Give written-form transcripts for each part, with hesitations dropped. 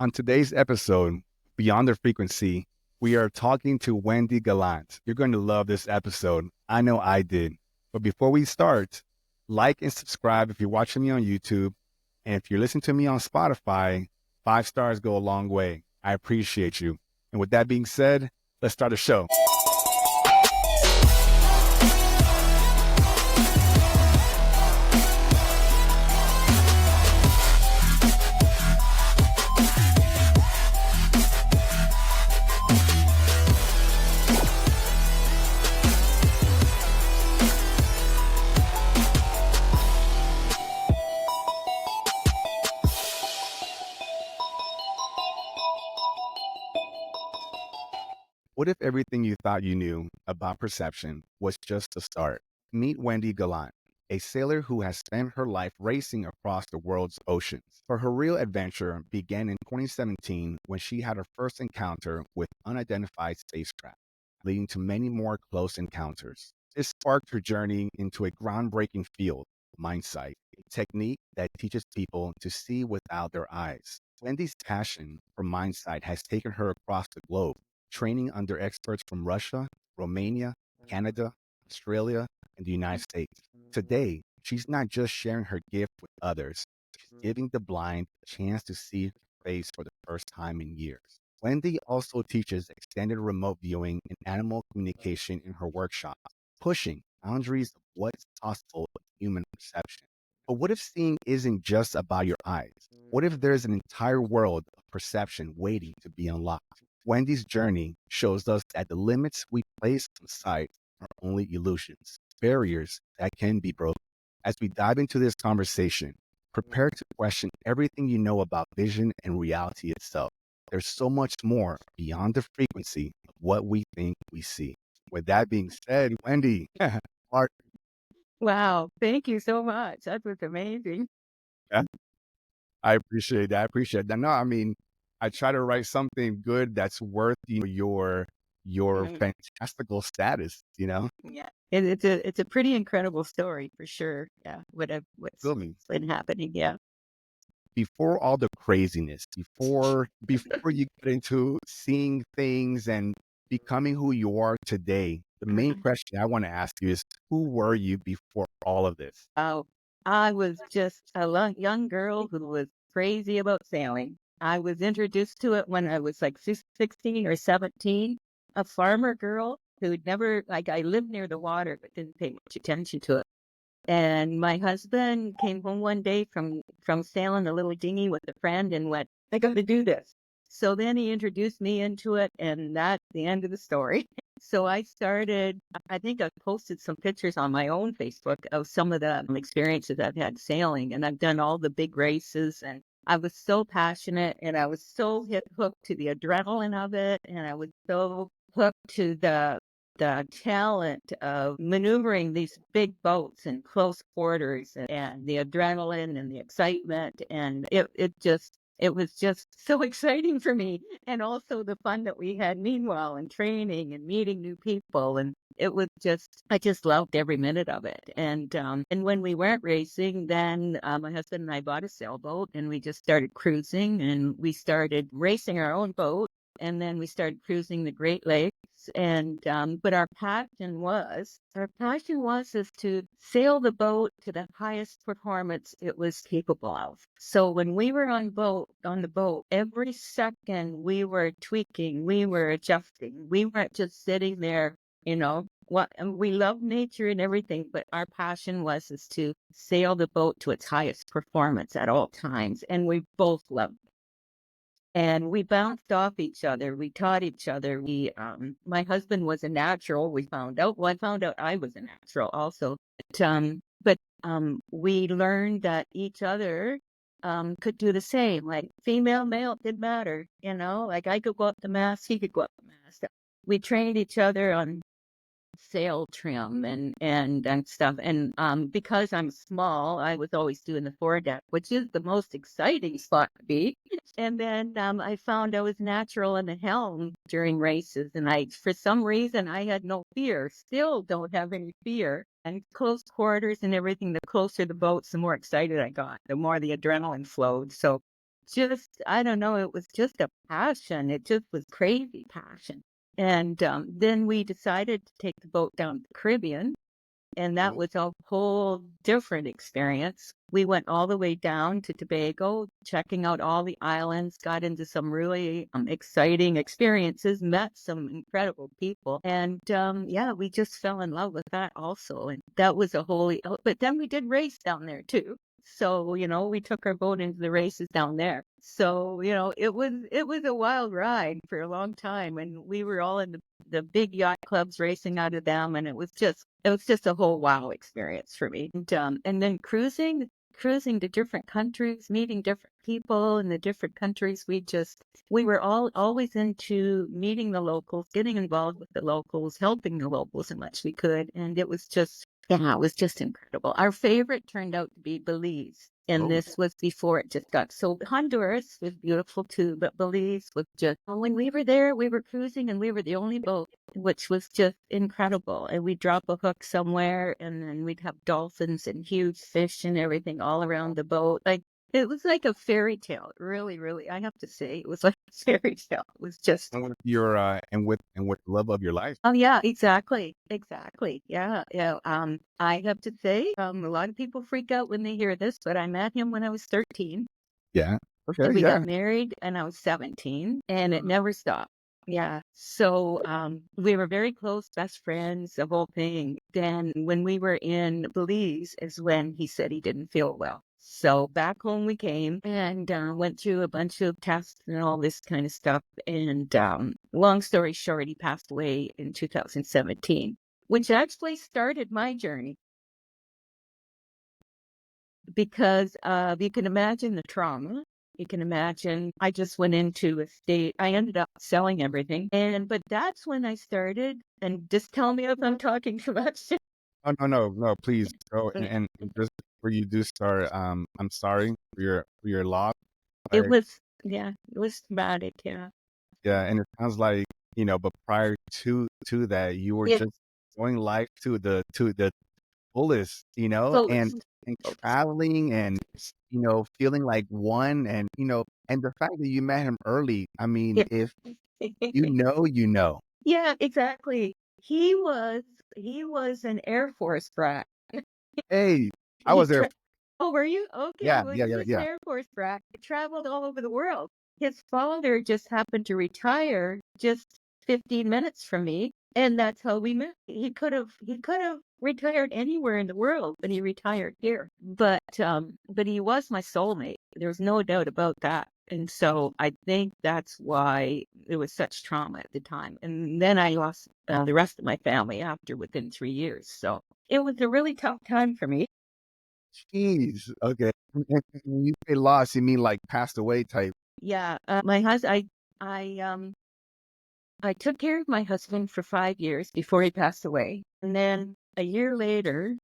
On today's episode, Beyond the Frequency, we are talking to Wendy Gallant. You're going to love this episode. I know I did. But before we start, like and subscribe if you're watching me on YouTube. And if you're listening to me on Spotify, 5 stars go a long way. I appreciate you. And with that being said, let's start the show. What if everything you thought you knew about perception was just a start? Meet Wendy Gallant, a sailor who has spent her life racing across the world's oceans. For her real adventure began in 2017 when she had her first encounter with unidentified spacecraft, leading to many more close encounters. This sparked her journey into a groundbreaking field, Mindsight, a technique that teaches people to see without their eyes. Wendy's passion for Mindsight has taken her across the globe, training under experts from Russia, Romania, Canada, Australia, and the United States. Today, she's not just sharing her gift with others, she's giving the blind a chance to see face for the first time in years. Wendy also teaches extended remote viewing and animal communication in her workshops, pushing boundaries of what's possible with human perception. But what if seeing isn't just about your eyes? What if there's an entire world of perception waiting to be unlocked? Wendy's journey shows us that the limits we place on sight are only illusions, barriers that can be broken. As we dive into this conversation, prepare to question everything you know about vision and reality itself. There's so much more beyond the frequency of what we think we see. With that being said, Wendy, Mark, Wow, thank you so much. That was amazing. yeah, I appreciate that. I appreciate that. No, I mean, I try to write something good that's worth your Mm, fantastical status. yeah, it's a pretty incredible story for sure. Yeah, what's Feel me? been happening? Yeah. Before all the craziness, before you get into seeing things and becoming who you are today, the main question I want to ask you is, who were you before all of this? Oh, I was just a young girl who was crazy about sailing. I was introduced to it when I was like 16 or 17. A farmer girl who'd never like I lived near the water but didn't pay much attention to it. And my husband came home one day from sailing a little dinghy with a friend and went, "I got to do this." So then he introduced me into it, and that's the end of the story. So I started. I think I've posted some pictures on my own Facebook of some of the experiences I've had sailing, and I've done all the big races, and I was so passionate, and I was so hooked to the adrenaline of it, and I was so hooked to the talent of maneuvering these big boats in close quarters and the adrenaline and the excitement. And it was just so exciting for me. And also the fun that we had meanwhile and training and meeting new people. And it was I just loved every minute of it. And when we weren't racing, then my husband and I bought a sailboat and we just started cruising and we started racing our own boat. And then we started cruising the Great Lakes. And but our passion was is to sail the boat to the highest performance it was capable of. So when we were on the boat, every second we were tweaking, we were adjusting. We weren't just sitting there, and we love nature and everything, but our passion was is to sail the boat to its highest performance at all times. And we both loved it. And we bounced off each other. We taught each other. My husband was a natural. We found out. Well, I found out I was a natural also. But we learned that each other could do the same. Like female, male, it didn't matter. Like I could go up the mast, he could go up the mast. We trained each other on sail trim and stuff. And because I'm small, I was always doing the foredeck, which is the most exciting spot to be. And then I found I was natural in the helm during races, and for some reason, I had no fear. Still don't have any fear. And close quarters and everything. The closer the boats, the more excited I got. The more the adrenaline flowed. So just, I don't know, it was just a passion. It just was crazy passion. And then we decided to take the boat down to the Caribbean, and that Oh, was a whole different experience. We went all the way down to Tobago, checking out all the islands, got into some really exciting experiences, met some incredible people. And yeah, we just fell in love with that also. And that was a holy, but then we did race down there too. So, we took our boat into the races down there. So, it was a wild ride for a long time. And we were all in the big yacht clubs racing out of them. And it was just a whole wow experience for me. And then cruising to different countries, meeting different people in the different countries. We were all always into meeting the locals, getting involved with the locals, helping the locals as much we could. And it was just incredible. Our favorite turned out to be Belize. And oh, this was before it just got so. Honduras was beautiful too, but Belize was just, when we were there, we were cruising and we were the only boat, which was just incredible. And we'd drop a hook somewhere and then we'd have dolphins and huge fish and everything all around the boat. Like, it was like a fairy tale. Really, really, I have to say, it was like a fairy tale. It was just, and with your and with the love of your life. oh yeah, exactly. Exactly. Yeah. Yeah. I have to say, a lot of people freak out when they hear this, but I met him when I was 13. Yeah. Okay. And we got Yeah. married and I was 17 and it never stopped. Yeah. So we were very close, best friends, the whole thing. Then when we were in Belize is when he said he didn't feel well. So back home we came and went through a bunch of tests and all this kind of stuff. And long story short, he passed away in 2017, which actually started my journey because you can imagine the trauma. You can imagine I just went into a state. I ended up selling everything. But that's when I started. And just tell me if I'm talking too much. Oh, no, no, no. Please go and just before you do start, I'm sorry for your loss. It Like, was, yeah, it was traumatic. Yeah. yeah, and it sounds like but prior to that, you were Yeah. just enjoying life to the fullest, and Fullest. Fullest. traveling and feeling like one, and the fact that you met him early. I mean, Yeah. if you know, you know. Yeah, exactly. He was an Air Force brat. Hey, I He was there. tra Oh, were you? Okay, Yeah, well, yeah, he yeah, was an yeah. Air Force brat. He traveled all over the world. His father just happened to retire just 15 minutes from me, and that's how we met. He could have retired anywhere in the world, but he retired here. But he was my soulmate. There's no doubt about that. And so I think that's why there was such trauma at the time. And then I lost the rest of my family after within 3 years. So it was a really tough time for me. Jeez. Okay. And when you say lost, you mean like passed away type. Yeah, my husband, I took care of my husband for 5 years before he passed away, and then a year later,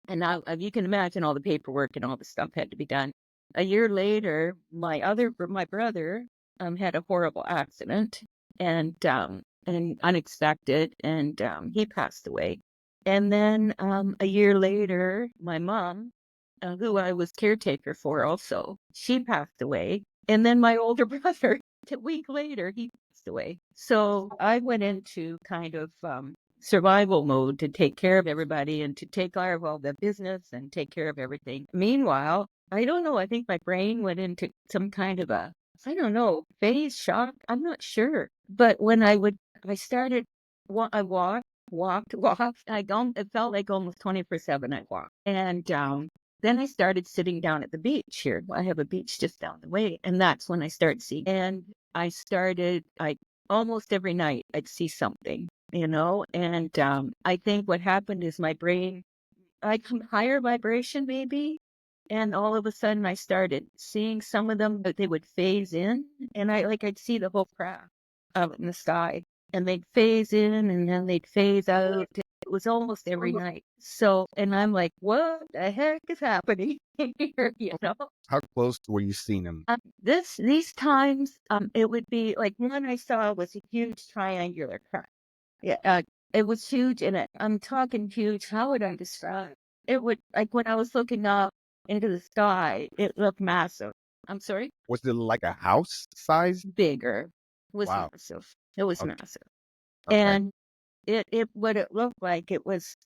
and now you can imagine all the paperwork and all the stuff had to be done. A year later, my brother, had a horrible accident, and unexpected, and he passed away. And then a year later, my mom, who I was caretaker for, also she passed away. And then my older brother, a week later, he passed away. So I went into kind of survival mode to take care of everybody and to take care of all the business and take care of everything. Meanwhile, I don't know, I think my brain went into some kind of a, I don't know, phase shock. I'm not sure. But when I started, I walked. It felt like almost 24/7 I walked. And then I started sitting down at the beach here. I have a beach just down the way. And that's when I started seeing. And I almost every night I'd see something. And I think what happened is my brain, I come higher vibration maybe. And all of a sudden I started seeing some of them, but they would phase in. And I'd see the whole craft out in the sky. And they'd phase in and then they'd phase out. It was almost every night. So, and I'm like, what the heck is happening here? How close were you seeing him? These times, it would be like one I saw was a huge triangular crack. Yeah, it was huge, and I'm talking huge. How would I describe? It would, like when I was looking up into the sky, it looked massive. I'm sorry? Was it like a house size? Bigger. It was Wow. massive. It was Okay. massive. Okay. And it what it looked like, it was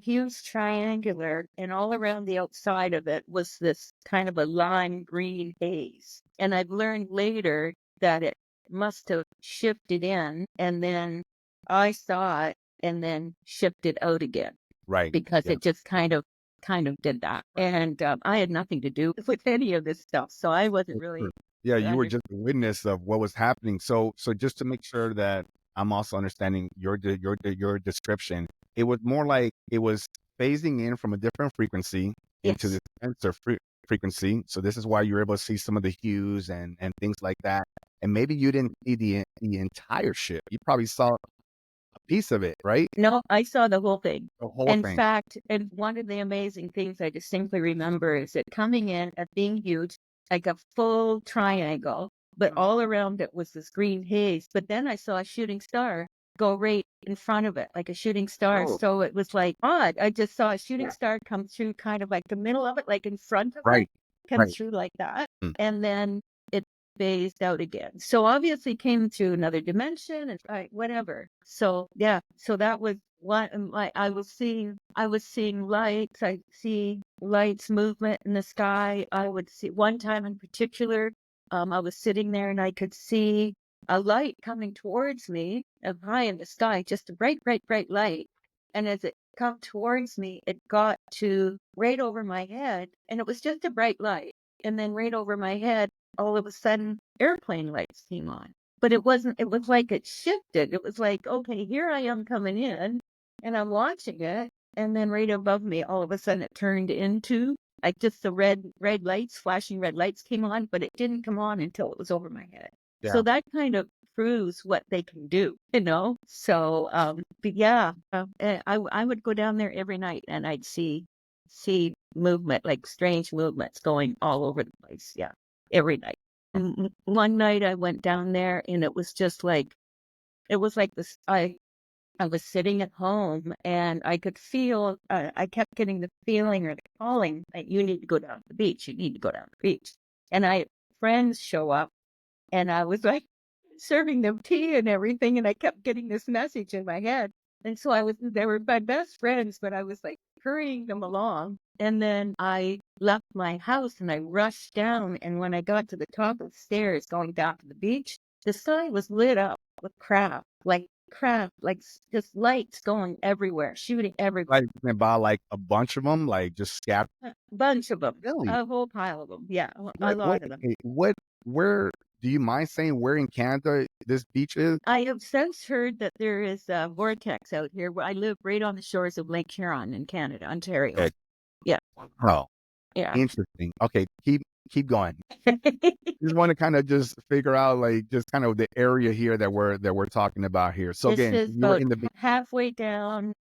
huge triangular, and all around the outside of it was this kind of a lime green haze. And I've learned later that it must have shifted in, and then I saw it and then shifted out again, Right. because Yeah. it just kind of did that. Right. And I had nothing to do with any of this stuff, so I wasn't That's really true. Yeah, you were under. just a witness of what was happening. So just to make sure that I'm also understanding your description, it was more like it was phasing in from a different frequency into Yes. this denser frequency. So this is why you're able to see some of the hues and things like that. And maybe you didn't see the entire ship. You probably saw a piece of it, right? No, I saw the whole thing. The whole In thing. fact, and one of the amazing things I distinctly remember is it coming in at being huge, like a full triangle, but all around it was this green haze. But then I saw a shooting star go right in front of it, like a shooting star. Oh, So it was like odd. I just saw a shooting star come through kind of like the middle of it, like in front of it, right. come Right. through like that. Mm. And then it phased out again. So obviously came through another dimension and whatever. So yeah, so that was what I was seeing lights. I see lights movement in the sky. I would see one time in particular, I was sitting there and I could see a light coming towards me up high in the sky, just a bright, bright, bright light. And as it come towards me, it got to right over my head, and it was just a bright light. And then right over my head, all of a sudden, airplane lights came on. But it wasn't, it was like it shifted. It was like, okay, here I am coming in and I'm watching it. And then right above me, all of a sudden it turned into like just the red lights, flashing red lights came on, but it didn't come on until it was over my head. So Yeah. that kind of proves what they can do, you know? So, but yeah, I would go down there every night and I'd see movement, like strange movements going all over the place. Yeah, every night. And one night I went down there and it was just like, it was like this. I was sitting at home and I could feel, I kept getting the feeling or the calling that you need to go down to the beach. You need to go down to the beach. And friends show up and I was like serving them tea and everything. And I kept getting this message in my head. And so they were my best friends, but I was like hurrying them along. And then I left my house and I rushed down. And when I got to the top of the stairs going down to the beach, the sky was lit up with craft, like just lights going everywhere, shooting everywhere. Like about like a bunch of them, like just scattered. A bunch of them, Really? a whole pile of them. Yeah, a What lot of them. okay, where do you mind saying where in Canada this beach is? I have since heard that there is a vortex out here. Where I live right on the shores of Lake Huron in Canada, Ontario. Okay. Yeah, Oh, yeah. interesting. Okay, keep going. Just want to kind of just figure out like just kind of the area here that we're talking about here. So This again, is you were about in the beach. halfway down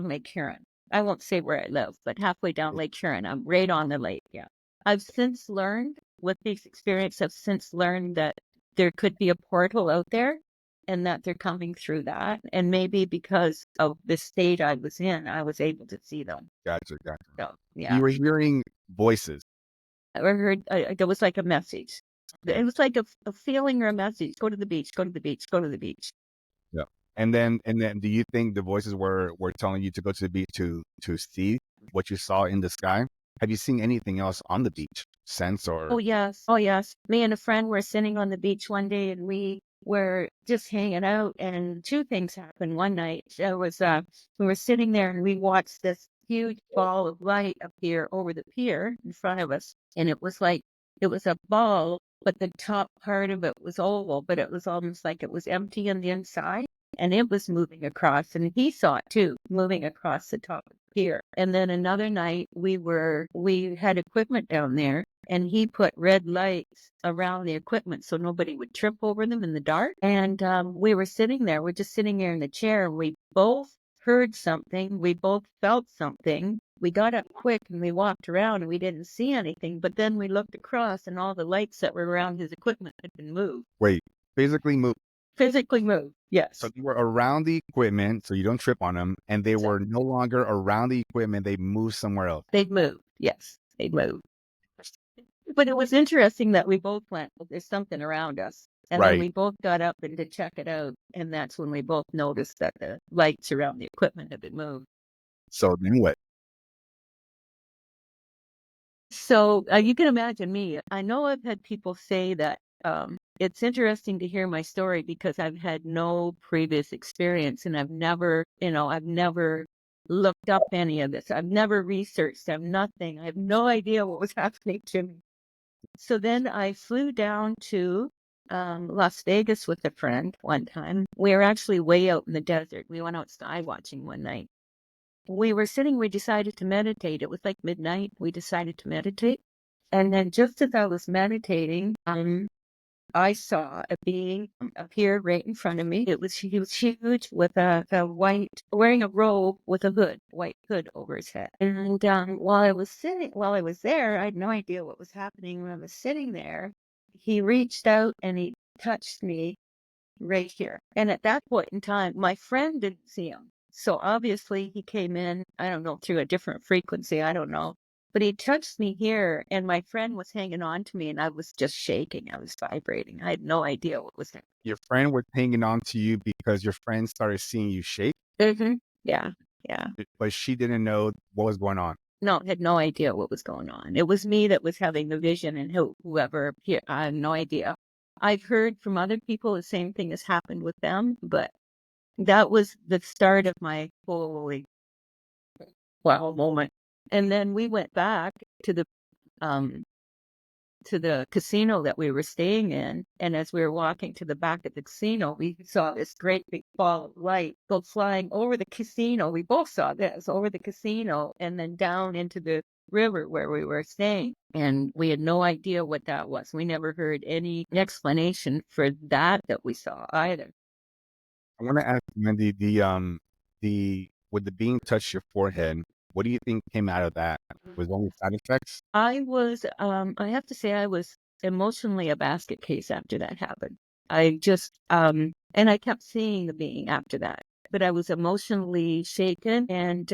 Lake Huron. I won't say where I live, but halfway down Lake Huron. I'm right on the lake. Yeah. I've since learned with these experiences, I've since learned that there could be a portal out there and that they're coming through that. And maybe because of the state I was in, I was able to see them. Gotcha, gotcha. So, yeah. You were hearing voices. I heard, there was like a message. Okay. It was like a feeling or a message. Go to the beach, go to the beach, go to the beach. Yeah. And then do you think the voices were telling you to go to the beach to see what you saw in the sky? Have you seen anything else on the beach since Oh, or yes. Oh, yes. Me and a friend were sitting on the beach one day and we were just hanging out, and two things happened one night. We were sitting there and we watched this huge ball of light appear over the pier in front of us. And it was a ball, but the top part of it was oval, but it was almost like it was empty on the inside. And it was moving across, and he saw it too, moving across the top of the pier. And then another night we had equipment down there, and he put red lights around the equipment so nobody would trip over them in the dark. And we're just sitting there in the chair, and we both heard something. We both felt something. We got up quick and we walked around and we didn't see anything. But then we looked across and all the lights that were around his equipment had been moved. wait, physically move? Physically moved. Yes. So you were around the equipment, so you don't trip on them, and they were no longer around the equipment. They moved somewhere else. They'd moved. Yes. They'd moved. But it was interesting that we both went, "Well, there's something around us." And then Right. we both got up and to check it out. And that's when we both noticed that the lights around the equipment had been moved. So then what? So you can imagine me. I know I've had people say that it's interesting to hear my story because I've had no previous experience and I've never looked up any of this. I've never researched. I've nothing. I have no idea what was happening to me. So then I flew down to Las Vegas with a friend one time. We were actually way out in the desert. We went out sky watching one night. We were sitting, we decided to meditate. It was like midnight. We decided to meditate. And then just as I was meditating, I saw a being appear right in front of me. He was huge with a white, wearing a robe with a hood, white hood over his head. And while I was there, I had no idea what was happening when I was sitting there. He reached out and he touched me right here. And at that point in time, my friend didn't see him. So obviously he came in, I don't know, through a different frequency. I don't know. But he touched me here and my friend was hanging on to me and I was just shaking. I was vibrating. I had no idea what was happening. Your friend was hanging on to you because your friend started seeing you shake, Yeah. Yeah. but she didn't know what was going on. No, had no idea what was going on. It was me that was having the vision and whoever here, I had no idea. I've heard from other people the same thing has happened with them, but that was the start of my holy wow moment. And then we went back um to the casino that we were staying in, and as we were walking to the back of the casino, we saw this great big ball of light go flying over the casino. We both saw this over the casino and then down into the river where we were staying. And we had no idea what that was. We never heard any explanation for that we saw either. I want to ask Wendy, the would the being touch your forehead? What do you think came out of that? Was it only side effects? I have to say I was emotionally a basket case after that happened. I just, and I kept seeing the being after that, but I was emotionally shaken. And,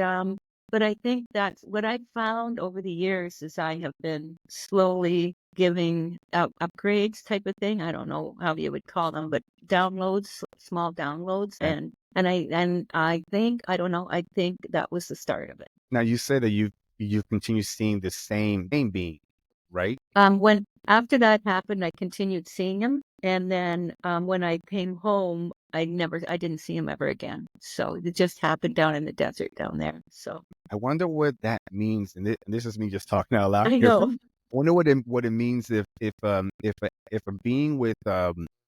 but I think that's what I found over the years is I have been slowly giving out upgrades type of thing. I don't know how you would call them, but downloads, small downloads. Okay. And I think, I don't know, I think that was the start of it. Now you say that you continue seeing the same being, right? When after that happened, I continued seeing him, and then when I came home, I didn't see him ever again. So it just happened down in the desert down there. So I wonder what that means, and this is me just talking out loud I here. know. I wonder what it means if a being with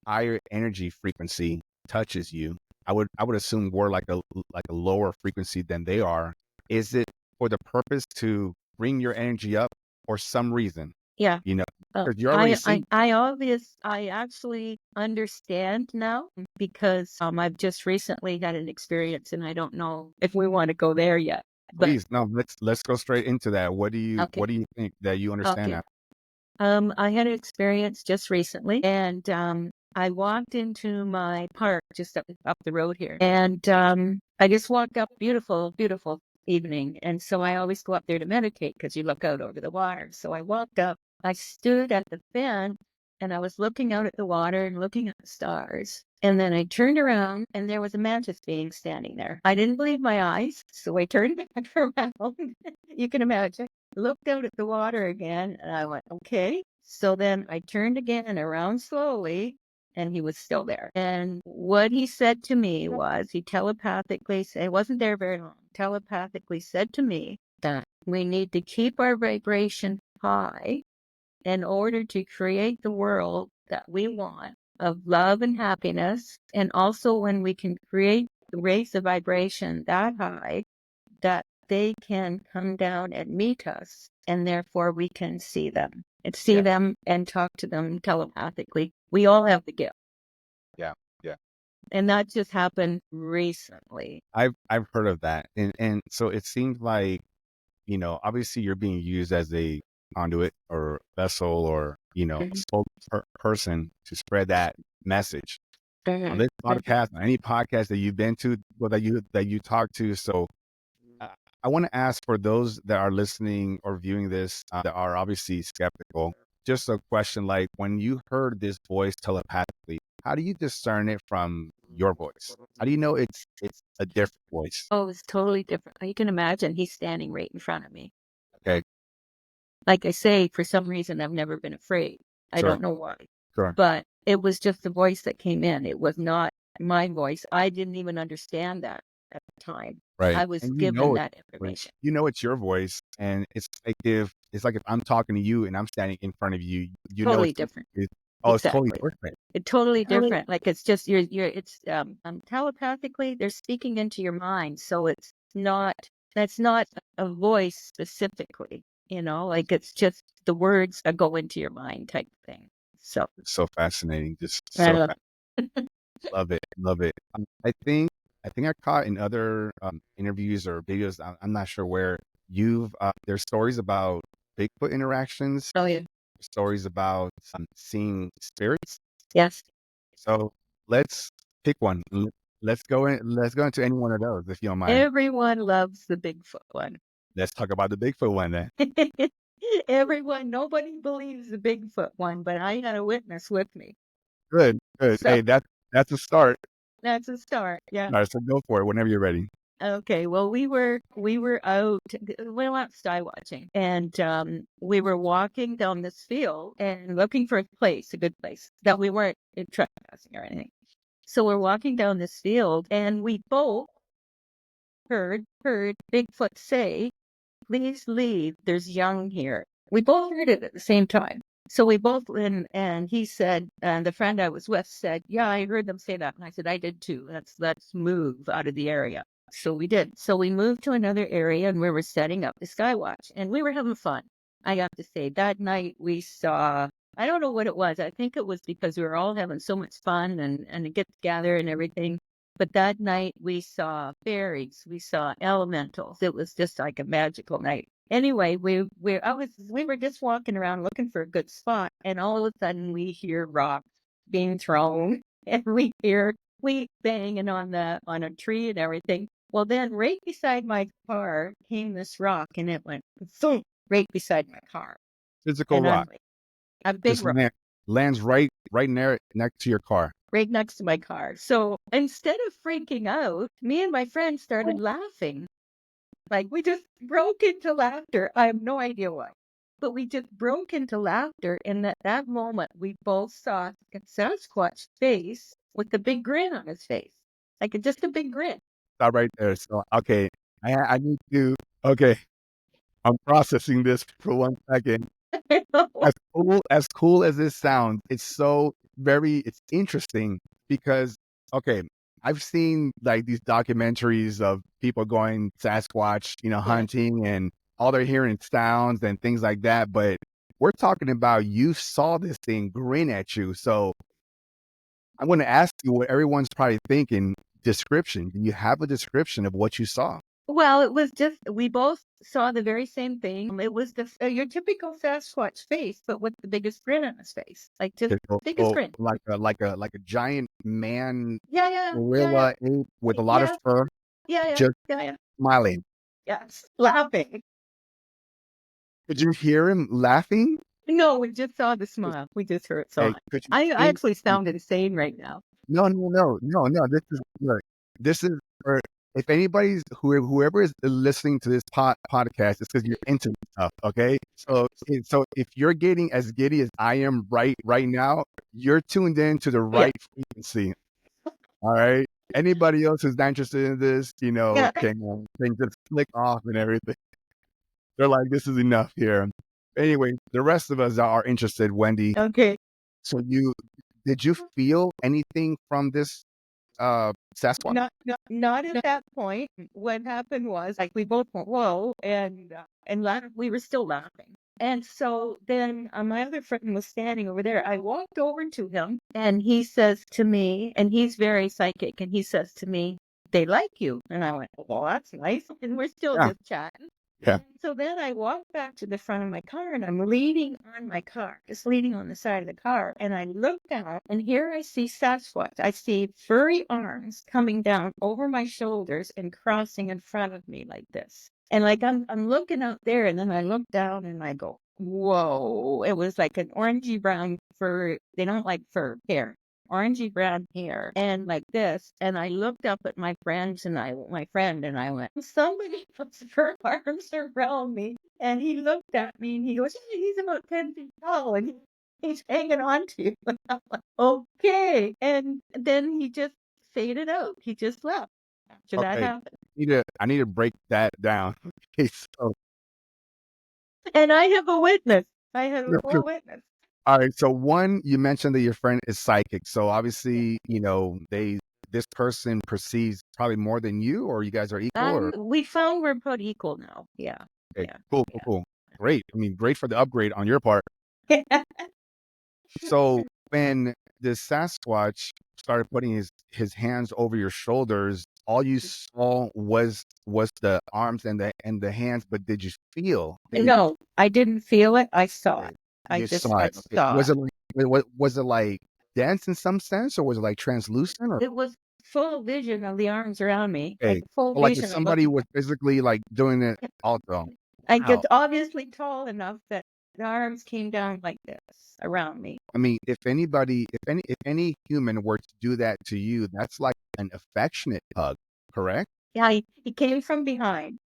higher energy frequency touches you. I would assume we're like a lower frequency than they are. Is it for the purpose to bring your energy up or some reason? Yeah. You know, because you already see. I actually understand now because I've just recently had an experience, and I don't know if we want to go there yet. But Please, no. Let's go straight into that. What do okay, you think that you understand okay. now? I had an experience just recently, and I walked into my park just up the road here, and I just walked up, beautiful, beautiful evening, and so I always go up there to meditate because you look out over the water. So I walked up, I stood at the fence, and I was looking out at the water and looking at the stars. And then I turned around, and there was a mantis being standing there. I didn't believe my eyes, so I turned back around. You can imagine looked out at the water again and I went, okay. So then I turned again around slowly and he was still there. And what he said to me was he telepathically said, it wasn't there very long, telepathically said to me that we need to keep our vibration high in order to create the world that we want of love and happiness. And also when we can raise the vibration that high, that they can come down and meet us, and therefore we can see them Yeah, and talk to them telepathically. We all have the gift. yeah, yeah. And that just happened recently. I've heard of that, and so it seems like obviously you're being used as a conduit or vessel or a Mhm, spokesperson to spread that message on mhm, this mhm. podcast, on any podcast that you've been to, or that you talk to. So uh, I want to ask for those that are listening or viewing this that are obviously skeptical just a question, like when you heard this voice telepathically, how do you discern it from your voice? How do you know it's a different voice? Oh, it's totally different. You can imagine he's standing right in front of me. Okay, Like I say, for some reason, I've never been afraid. I sure, don't know why, sure, but it was just the voice that came in. It was not my voice. I didn't even understand that at the time. right. I was And given that voice. information. You know it's your voice, and it's like if I'm talking to you and I'm standing in front of you, you know Totally it's different. oh, it's totally Exactly. different. It's totally different. Like it's just it's telepathically they're speaking into your mind. So that's not a voice specifically, like it's just the words that go into your mind type thing. So It's so fascinating, just I so love love it, love it. I think I caught in other interviews or videos. I'm not sure where you've. There's stories about Bigfoot interactions, Oh yeah. stories about seeing spirits. Yes. So let's pick one. Let's go in. Let's go into any one of those if you don't mind. Everyone loves the Bigfoot one. Let's talk about the Bigfoot one then. Nobody believes the Bigfoot one, but I had a witness with me. Good, good. So Hey, that's a start. that's a start. Yeah. All right, so go for it whenever you're ready. Okay, well, we were out, we went sky watching, and we were walking down this field and looking for a good place that we weren't trespassing or anything. So we're walking down this field, and we both heard Bigfoot say, "Please leave. There's young here." We both heard it at the same time. So we both and he said, and the friend I was with said, "Yeah, I heard them say that." And I said, "I did too. Let's move out of the area." So we did. So we moved to another area and we were setting up the Skywatch and we were having fun. I have to say that night we saw, I don't know what it was. I think it was because we were all having so much fun and to get together and everything. But that night we saw fairies, we saw elementals. It was just like a magical night. Anyway, we were just walking around looking for a good spot, and all of a sudden we hear rocks being thrown, and we hear wheat banging on a tree and everything. Well, then right beside my car came this rock, and it went thump right beside my car, Physical and I'm rock like, a big just rock lands right next to your car. right next to my car. So instead of freaking out, me and my friend started laughing. Like we just broke into laughter. I have no idea why. But we just broke into laughter. And at that moment, we both saw Sasquatch's face with the big grin on his face. Just a big grin. Stop right there. So okay, I need to. Okay, I'm processing this for 1 second. As cool as this sounds, it's interesting because okay, I've seen like these documentaries of people going Sasquatch, Yeah. hunting and all they're hearing sounds and things like that. But we're talking about you saw this thing grin at you. So I'm going to ask you what everyone's probably thinking. Description. Do you have a description of what you saw? Well, it was just, we both saw the very same thing. It was your typical Sasquatch face, but with the biggest grin on his face. Like just Okay, so, biggest so grin. like a giant man Yeah, yeah, yeah, yeah. gorilla ape with a lot of Yeah, fur, yeah, yeah, just yeah, yeah. smiling. Yes. Laughing. Could you hear him laughing? No, we just saw the smile. We just heard saw Okay, it. could you I think? actually sound insane right now. No, no, no, no, no. This is look. This is for if anybody's whoever is listening to this podcast, it's because you're into this stuff. Okay, so if you're getting as giddy as I am right now, you're tuned in to the Yeah, right frequency. All right. Anybody else who's not interested in this, yeah. can just click off and everything. They're like, this is enough here. Anyway, the rest of us are interested, Wendy. Okay. So did you feel anything from this Sasquatch? Not at that point. What happened was like we both went whoa and laughed. We were still laughing. And so then my other friend was standing over there. I walked over to him and he says to me, and he's very psychic, and he says to me, "They like you." And I went, "Well, that's nice." And we're still Yeah, just chatting. yeah. So then I walked back to the front of my car and I'm leaning on my car, just leaning on the side of the car. And I look down and here I see Sasquatch. I see furry arms coming down over my shoulders and crossing in front of me like this. And like I'm looking out there and then I look down and I go, whoa, it was like an orangey brown fur. They don't like fur hair. Orangey brown hair and like this. And I looked up at my friend and I went, somebody puts her arms around me. And he looked at me and he goes, "Hey, he's about 10 feet tall and he's hanging on to you." And I'm like, okay. And then he just faded out. He just left after that Okay, happened. I need to break that down. Okay, so And I have a witness. I have a full witness. all right, so one, you mentioned that your friend is psychic. So Yeah. obviously, this person perceives probably more than you, or you guys are equal, or We found we're about equal now. Yeah. okay, Yeah. cool, cool, cool. Great. I mean, great for the upgrade on your part. Yeah. So when the Sasquatch started putting his hands over your shoulders, all you saw was the arms and the hands, but did you feel? No, I didn't feel it. I saw Okay, it. you saw I it. Okay. saw it. Was it like dense in some sense, or was it like translucent, or It was full vision of the arms around me, like okay, full or like if vision of somebody was physically like doing it also? I Wow. get obviously tall enough that the arms came down like this around me. I mean, if any human were to do that to you, that's like an affectionate hug, correct? Yeah, he came from behind.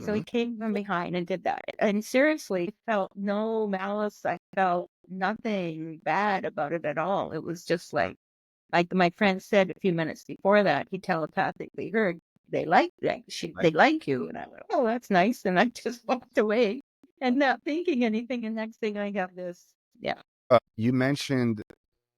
So he Mhm. came from behind and did that. And seriously, felt no malice. I felt nothing bad about it at all. It was just like my friend said a few minutes before that, he telepathically heard Like, they like you. And I went, oh, that's nice. And I just walked away and not thinking anything. And next thing I got this. Yeah. you mentioned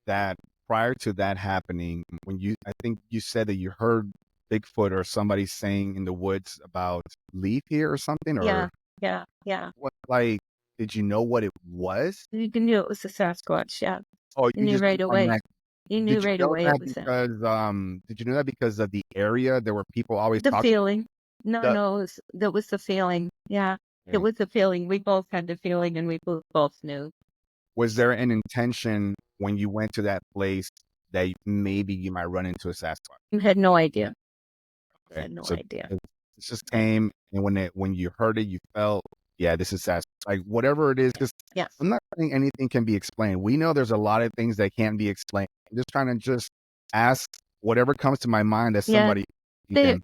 that prior to that happening, I think you said that you heard Bigfoot or somebody saying in the woods about leave here or something, Yeah. or Yeah. Yeah. what? Like, did you know what it was? You knew it was a Sasquatch. Yeah. Oh, You you knew just right away. You knew did you right know away it that was him. because of the area there were people always The talking? feeling. No, The, no, that was the feeling. Yeah. It okay. was the feeling. We both had the feeling and we both knew. Was there an intention when you went to that place that maybe you might run into a Sasquatch? You had no idea. Okay, Had no so idea. it just came, and when you heard it, you felt, yeah, this is Sasquatch. Like whatever it is, because Yes. I'm not saying anything can be explained. We know there's a lot of things that can't be explained. I'm just trying to just ask whatever comes to my mind as Yeah. somebody can.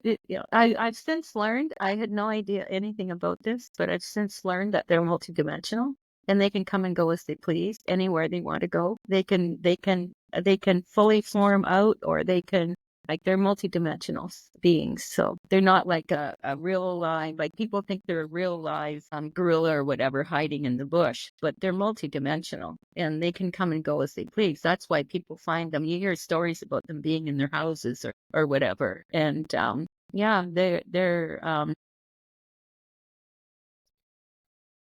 I've since learned, I had no idea anything about this, but I've since learned that they're multidimensional and they can come and go as they please, anywhere they want to go. They can fully form out or they can, like, they're multidimensional beings. So they're not like a real live, like people think they're a real live gorilla or whatever hiding in the bush, but they're multidimensional and they can come and go as they please. That's why people find them. You hear stories about them being in their houses or whatever. And yeah, they're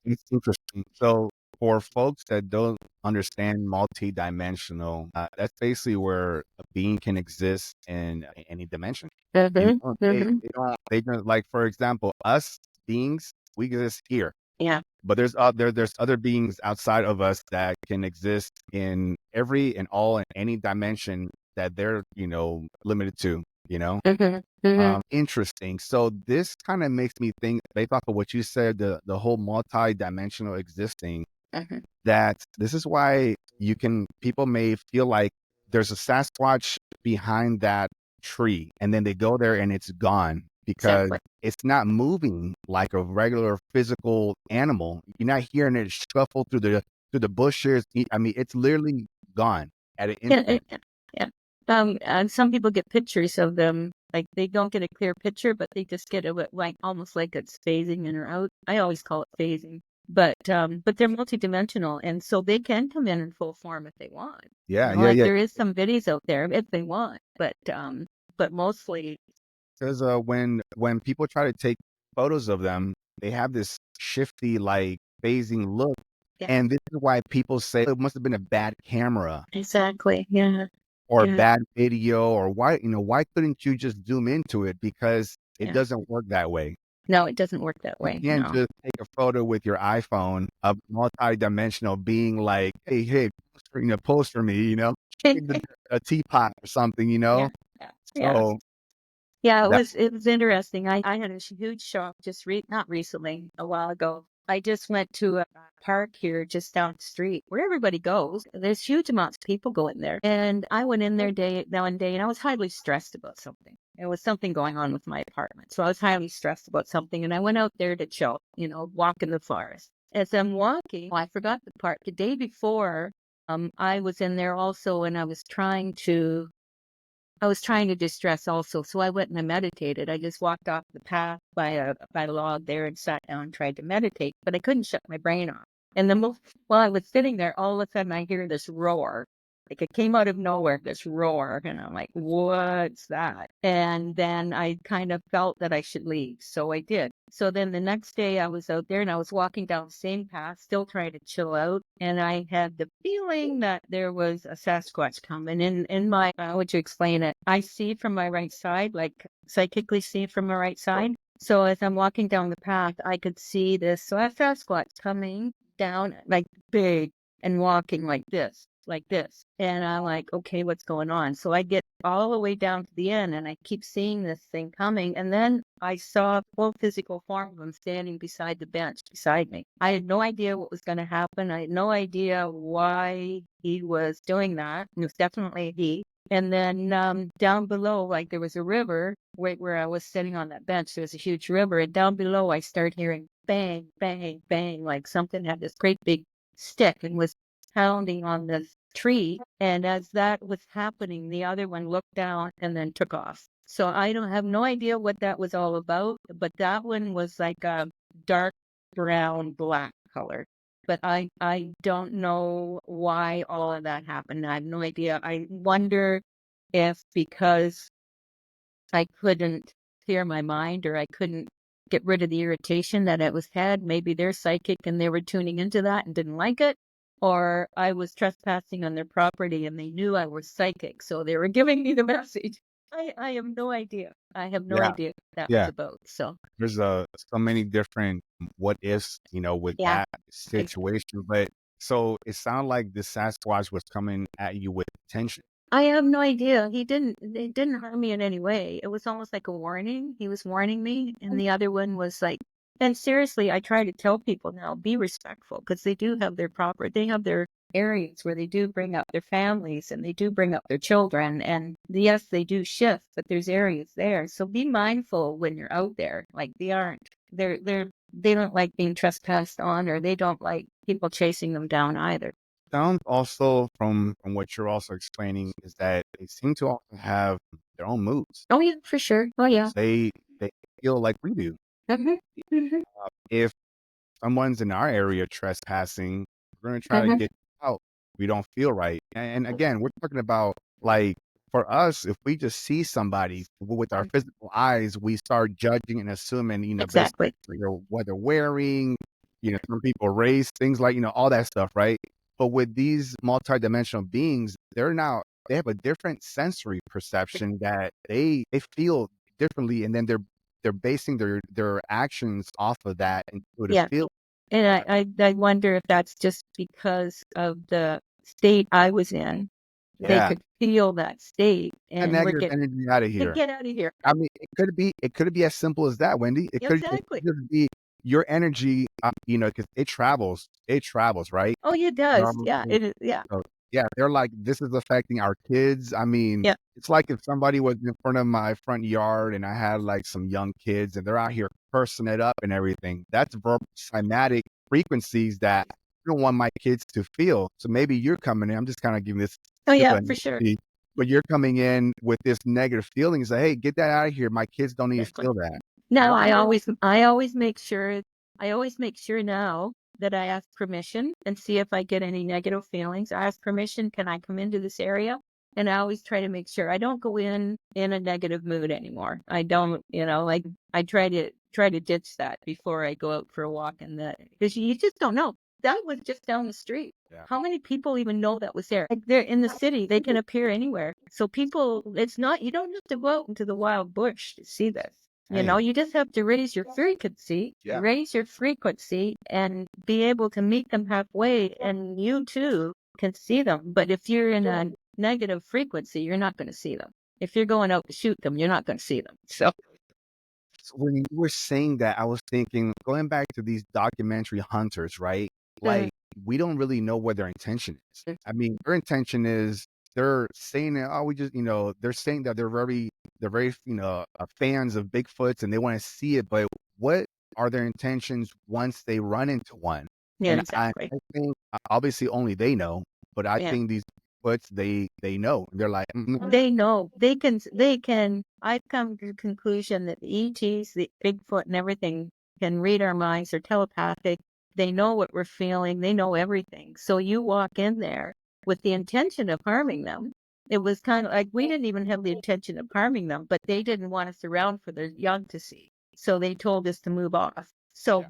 It's interesting. So for folks that don't understand multi-dimensional, that's basically where a being can exist in any dimension. You know, they don't like, for example, us beings, we exist here, yeah. but there's other beings outside of us that can exist in every and all and any dimension that they're, limited to, you know? Interesting. So this kind of makes me think, based off of what you said, the whole multi-dimensional existing, that this is why people may feel like there's a Sasquatch behind that tree, and then they go there and it's gone because Exactly. it's not moving like a regular physical animal. You're not hearing it scuffle through the bushes. I mean, it's literally gone at an Yeah, instant. yeah. And some people get pictures of them, like they don't get a clear picture, but they just get it like almost like it's phasing in or out. I always call it phasing, but they're multidimensional, and so they can come in full form if they want. Yeah, yeah, Like yeah. there is some videos out there if they want, but mostly, Because when people try to take photos of them, they have this shifty, like phasing look, yeah, and this is why people say it must have been a bad camera exactly, yeah, or yeah. bad video, or why couldn't you just zoom into it? Because it Yeah. doesn't work that way. No, it doesn't work that You way. can't No. just take a photo with your iPhone of multi-dimensional being like, hey, post for me, take a teapot or something, Yeah, yeah, yeah. So Yeah, that it was interesting. I had a huge shock just not recently, a while ago. I just went to a park here just down the street where everybody goes. There's huge amounts of people go in there. And I went in there one day and I was highly stressed about something. There was something going on with my apartment. So I was highly stressed about something. And I went out there to chill, walk in the forest. As I'm walking, I forgot the part. The day before, I was in there also and I was trying to distress also. So I went and I meditated. I just walked off the path by a log there and sat down and tried to meditate, but I couldn't shut my brain off. And then while I was sitting there, all of a sudden I hear this roar. Like it came out of nowhere, this roar. And I'm like, what's that? And then I kind of felt that I should leave. So I did. So then the next day I was out there and I was walking down the same path, still trying to chill out. And I had the feeling that there was a Sasquatch coming in my, how would you explain it? I see from my right side, like psychically see from my right side. So as I'm walking down the path, I could see this Sasquatch coming down like big and walking like this. Like this. And I'm like, okay, what's going on? So I get all the way down to the end and I keep seeing this thing coming. And then I saw a full physical form of him standing beside the bench beside me. I had no idea what was going to happen. I had no idea why he was doing that. It was definitely a he. And then down below, like there was a river where I was sitting on that bench. There was a huge river. And down below, I started hearing bang, bang, bang, like something had this great big stick and was pounding on this tree. And as that was happening, the other one looked down and then took off. So I don't have no idea what that was all about, but that one was like a dark brown black color. But I don't know why all of that happened. I have no idea. I wonder if because I couldn't clear my mind or I couldn't get rid of the irritation that it was had. Maybe they're psychic and they were tuning into that and didn't like it. Or I was trespassing on their property and they knew I was psychic. So they were giving me the message. I have no idea. I have no Yeah, idea what that was yeah. about. So, There's so many different what ifs, with yeah. that situation. But so it sounded like the Sasquatch was coming at you with tension. I have no idea. It didn't harm me in any way. It was almost like a warning. He was warning me. And the other one was like, and seriously, I try to tell people now, be respectful because they have their areas where they do bring up their families and they do bring up their children. And yes, they do shift, but there's areas there. So be mindful when you're out there. Like they don't like being trespassed on or they don't like people chasing them down either. Sounds also from what you're also explaining is that they seem to also have their own moods. Oh yeah, for sure. Oh yeah. They feel like we do. Mhm, mhm, If someone's in our area trespassing, we're gonna try to mhm. get out. We don't feel right. And again, we're talking about like for us, if we just see somebody with our physical eyes, we start judging and assuming, based Exactly. on what they're wearing, some people race, things like, all that stuff, right? But with these multidimensional beings, they have a different sensory perception that they feel differently, and then they're basing their actions off of that intuitive Yeah. feel. And I wonder if that's just because of the state I was in. They Yeah, could feel that state that and negative energy out of here. get out of here. I mean, it could be as simple as that, Wendy. It could Exactly. just be your energy, because it travels, right? Oh, it does. Yeah, Um, it is. Yeah. so, yeah, they're like, "This is affecting our kids." I mean, Yeah. it's like if somebody was in front of my front yard and I had, like, some young kids and they're out here cursing it up and everything. That's cymatic frequencies that I don't want my kids to feel. So maybe you're coming in, I'm just kinda giving this Oh, simple yeah, for sure. analogy, but you're coming in with this negative feeling, say, "Hey, get that out of here. My kids don't need to Exactly. feel that." No, Why? I always make sure now that I ask permission and see if I get any negative feelings. I ask permission, can I come into this area? And I always try to make sure I don't go in a negative mood anymore. I don't, like I try to ditch that before I go out for a walk and that because you just don't know. That was just down the street. Yeah. How many people even know that was there? Like they're in the city, they can appear anywhere. So it's not, you don't have to go out into the wild bush to see this. Dang. You just have to Yeah. raise your frequency and be able to meet them halfway and you too can see them. But if you're in a negative frequency, you're not going to see them. If you're going out to shoot them, you're not going to see them. So So when you were saying that, I was thinking, going back to these documentary hunters, right? Mm, Like, we don't really know what their intention is. mm. I mean, their intention is they're saying that, oh, we just, they're saying that they're very, fans of Bigfoots and they want to see it. But what are their intentions once they run into one? Yeah, And I, exactly. I think obviously only they know, but I Yeah. think these Bigfoots, they know. They're like, They know they can I've come to the conclusion that the ETs, the Bigfoot and everything can read our minds. They're telepathic. They know what we're feeling. They know everything. So you walk in there with the intention of harming them. It was kind of like we didn't even have the intention of harming them, but they didn't want us around for their young to see. So they told us to move off. So yeah.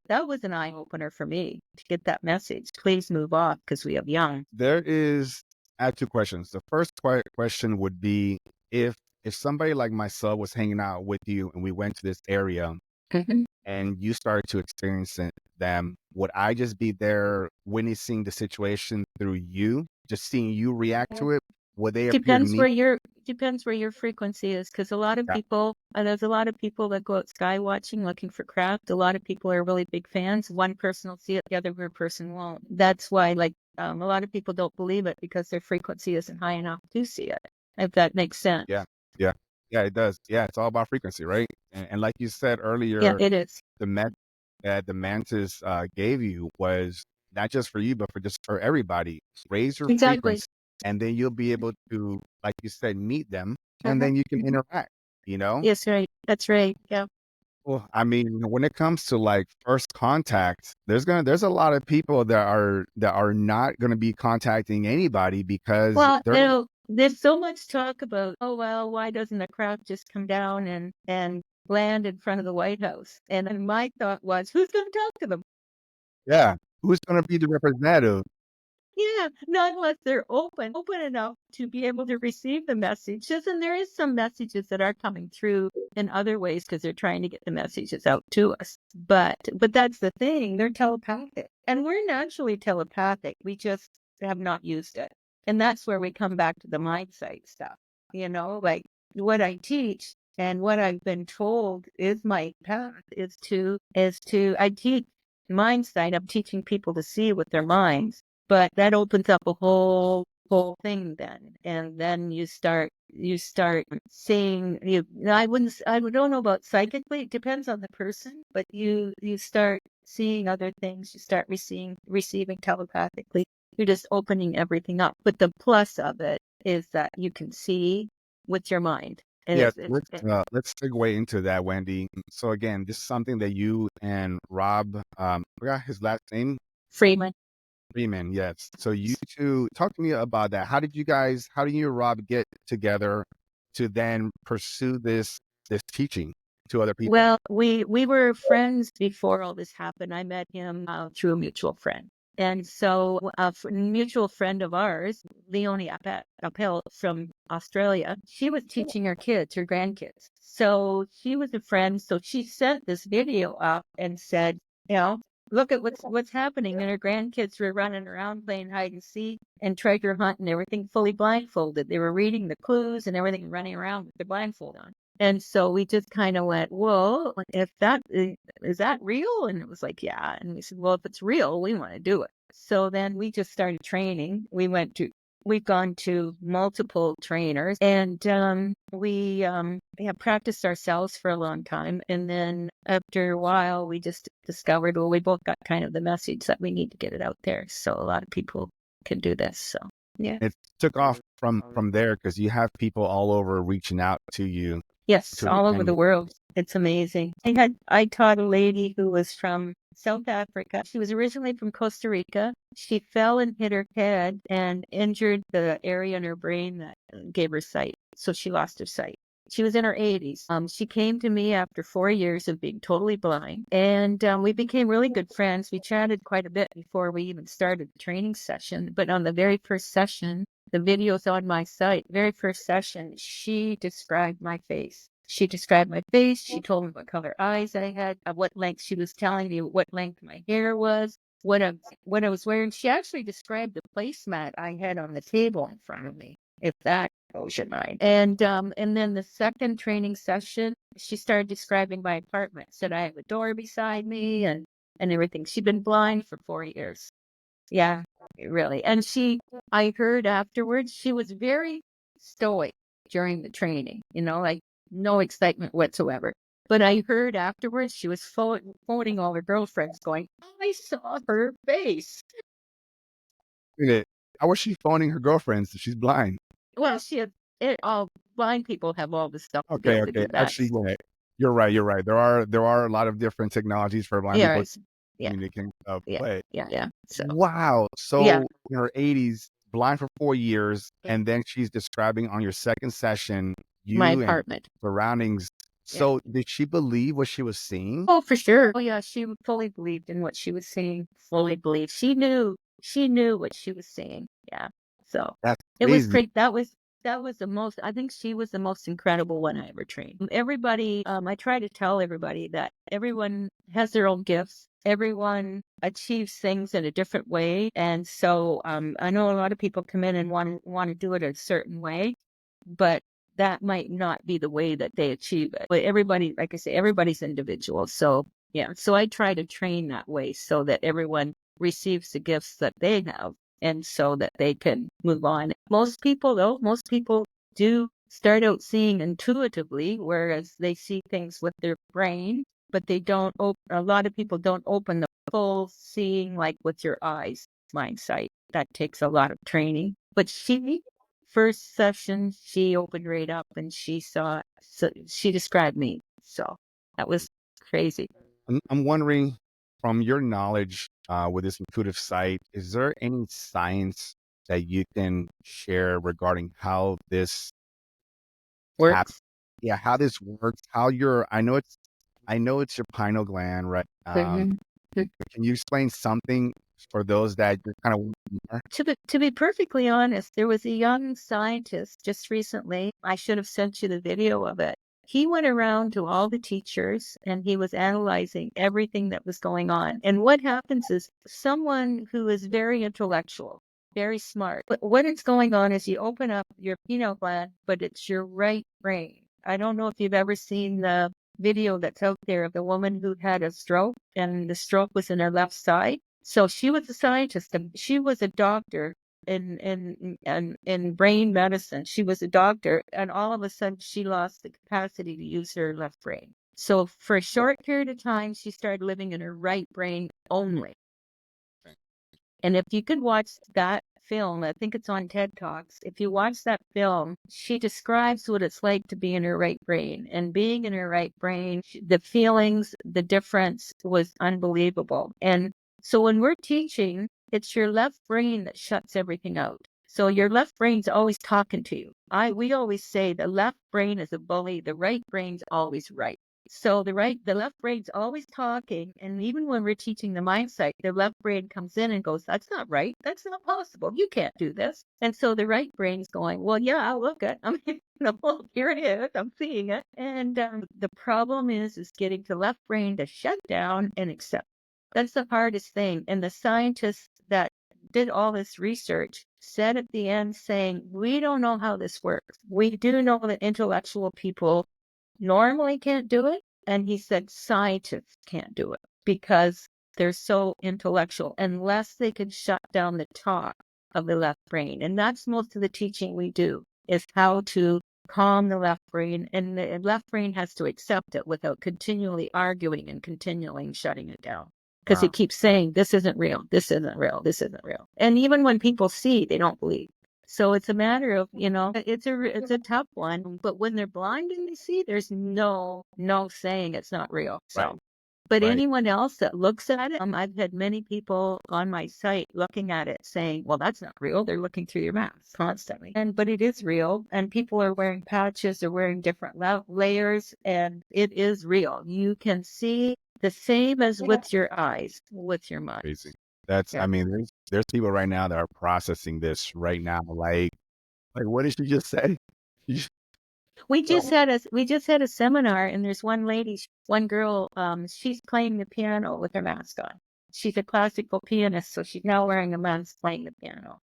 that was an eye opener for me to get that message. Please move off because we have young. There is I have 2 questions. The first question would be if somebody like myself was hanging out with you and we went to this area Mhm. and you started to experience them, would I just be there witnessing the situation through you, just seeing you react to it? Would they appear to Depends me? where your frequency is, because a lot of Yeah, people, there's a lot of people that go out sky watching looking for craft. A lot of people are really big fans. One person will see it, the other person won't. That's why, like, a lot of people don't believe it because their frequency isn't high enough to see it. If that makes sense. yeah, yeah. Yeah, it does. Yeah, it's all about frequency, right? And like you said Yeah, earlier, it is. the met that the mantis gave you was not just for you, but for everybody. Raise your Exactly. frequency, and then you'll be able to, like you said, meet them, and Uh-huh. then you can interact. You know. Yes, right. That's right. Yeah. Well, I mean, when it comes to like first contact, there's a lot of people that are not gonna be contacting anybody because Well, they're there's so much talk about, oh, well, why doesn't the craft just come down and land in front of the White House? And then my thought was, who's going to talk to them? yeah. Who's gonna be the representative? Yeah, not unless they're open enough to be able to receive the messages. And there is some messages that are coming through in other ways because they're trying to get the messages out to us. But that's the thing, they're telepathic. And we're naturally telepathic. We just have not used it. And that's where we come back to the Mindsight stuff. Like what I teach and what I've been told is my path is to I teach Mindsight. I'm teaching people to see with their minds, but that opens up a whole thing then. And then you start seeing I don't know about psychically, it depends on the person, but you start seeing other things, you start receiving telepathically. You're just opening everything up. But the plus of it is that you can see with your mind. And Yeah, let's segue into that, Wendy. So again, this is something that you and Rob, I forgot his last name, Freeman. Freeman. Yes. So you two, talk to me about that. How do you and Rob get together to then pursue this teaching to other people? Well, we were friends before all this happened. I met him through a mutual friend. And so a mutual friend of ours, Leonie Appel from Australia, she was teaching her kids, her grandkids. So she was a friend. So she sent this video up and said, you know, look at what's happening. And her grandkids were running around playing hide and seek and treasure hunt and everything fully blindfolded. They were reading the clues and everything, running around with their blindfold on. And so we just kind of went, well, if is that real? And it was like, yeah. And we said, well, if it's real, we want to do it. So then we just started training. We've gone to multiple trainers and we have practiced ourselves for a long time. And then after a while, we just discovered, well, we both got kind of the message that we need to get it out there. So a lot of people can do this. So, yeah. It took off from there because you have people all over reaching out to you Yes, to all over and the world. It's amazing. I taught a lady who was from South Africa. She was originally from Costa Rica. She fell and hit her head and injured the area in her brain that gave her sight. So she lost her sight. She was in her 80s. She came to me after 4 years of being totally blind, and we became really good friends. We chatted quite a bit before we even started the training session. But on the very first session, the video's on my site. Very first session, she described my face. She described my face. She told me what color eyes I had, what length. She was telling me what length my hair was, what I was wearing. She actually described the placemat I had on the table in front of me. if that goes your mind. And then the second training session, she started describing my apartment. Said I have a door beside me and everything. She'd been blind for 4 years. Yeah, really. And I heard afterwards, she was very stoic during the training, like no excitement whatsoever. But I heard afterwards she was phoning all her girlfriends going, I saw her face. How was she phoning her girlfriends if she's blind? Well, all blind people have all the stuff to be Okay, able to okay. do that. Actually, yeah, you're right. You're right. There are a lot of different technologies for blind people Yeah, communicating. yeah, But yeah. So, wow, yeah. so in her 80s, blind for 4 years, and then she's describing on your second session My you and apartment. surroundings. Yeah. So did she believe what she was seeing? Oh, for sure. Oh, yeah. She fully believed in what she was seeing. Fully believed. She knew what she was seeing. Yeah. So That's it was crazy. great. That was the most, I think she was the most incredible one I ever trained. Everybody, I try to tell everybody that everyone has their own gifts. Everyone achieves things in a different way. And so, I know a lot of people come in and want to do it a certain way, but that might not be the way that they achieve it. But everybody, like I say, everybody's individual. So yeah, so I try to train that way so that everyone receives the gifts that they have and so that they can move on. Most people do start out seeing intuitively, whereas they see things with their brain, but they don't, a lot of people don't open the full seeing like with your eyes, Mindsight. That takes a lot of training. But first session, she opened right up and she described me. So that was crazy. I'm wondering, from your knowledge with this intuitive sight, is there any science that you can share regarding how this happens? Works. Yeah, how this works, I know it's your pineal gland, right? Mhm. Can you explain something for those that you're kind of more? To be perfectly honest, there was a young scientist just recently. I should have sent you the video of it. He went around to all the teachers and he was analyzing everything that was going on. And what happens is someone who is very intellectual, very smart, but what is going on is you open up your pineal gland, but it's your right brain. I don't know if you've ever seen the video that's out there of the woman who had a stroke and the stroke was in her left side. So she was a scientist and she was a doctor in brain medicine. She was a doctor, and all of a sudden she lost the capacity to use her left brain. So for a short period of time, she started living in her right brain only. And if you could watch that film, I think it's on TED Talks. If you watch that film, she describes what it's like to be in her right brain. And being in her right brain, the feelings, the difference was unbelievable. And so when we're teaching, it's your left brain that shuts everything out. So your left brain's always talking to you. We always say the left brain is a bully, the right brain's always right. So the left brain's always talking, and even when we're teaching the mindset, the left brain comes in and goes, "That's not right. That's not possible. You can't do this." And so the right brain's going, "Well, yeah, I'll look at. I mean, well, here it is. I'm seeing it." And the problem is getting the left brain to shut down and accept. That's the hardest thing. And the scientists that did all this research said at the end, saying, "We don't know how this works. We do know that intellectual people normally can't do it." And he said scientists can't do it because they're so intellectual unless they can shut down the talk of the left brain. And that's most of the teaching we do is how to calm the left brain. And the left brain has to accept it without continually arguing and continually shutting it down. Because it Wow. keeps saying, this isn't real, this isn't real, this isn't real. And even when people see, they don't believe. So it's a matter of, it's a tough one, but when they're blind and they see, there's no saying it's not real. Right, So, but right. anyone else that looks at it, I've had many people on my site looking at it saying, well, that's not real. They're looking through your mask constantly. But it is real. And people are wearing patches, they're wearing different layers, and it is real. You can see the same as with your eyes, with your mind. Crazy. Yeah. I mean, there's people right now that are processing this right now. Like what did she just say? She just- We just had a seminar, and there's one girl, she's playing the piano with her mask on. She's a classical pianist, so she's now wearing a mask playing the piano.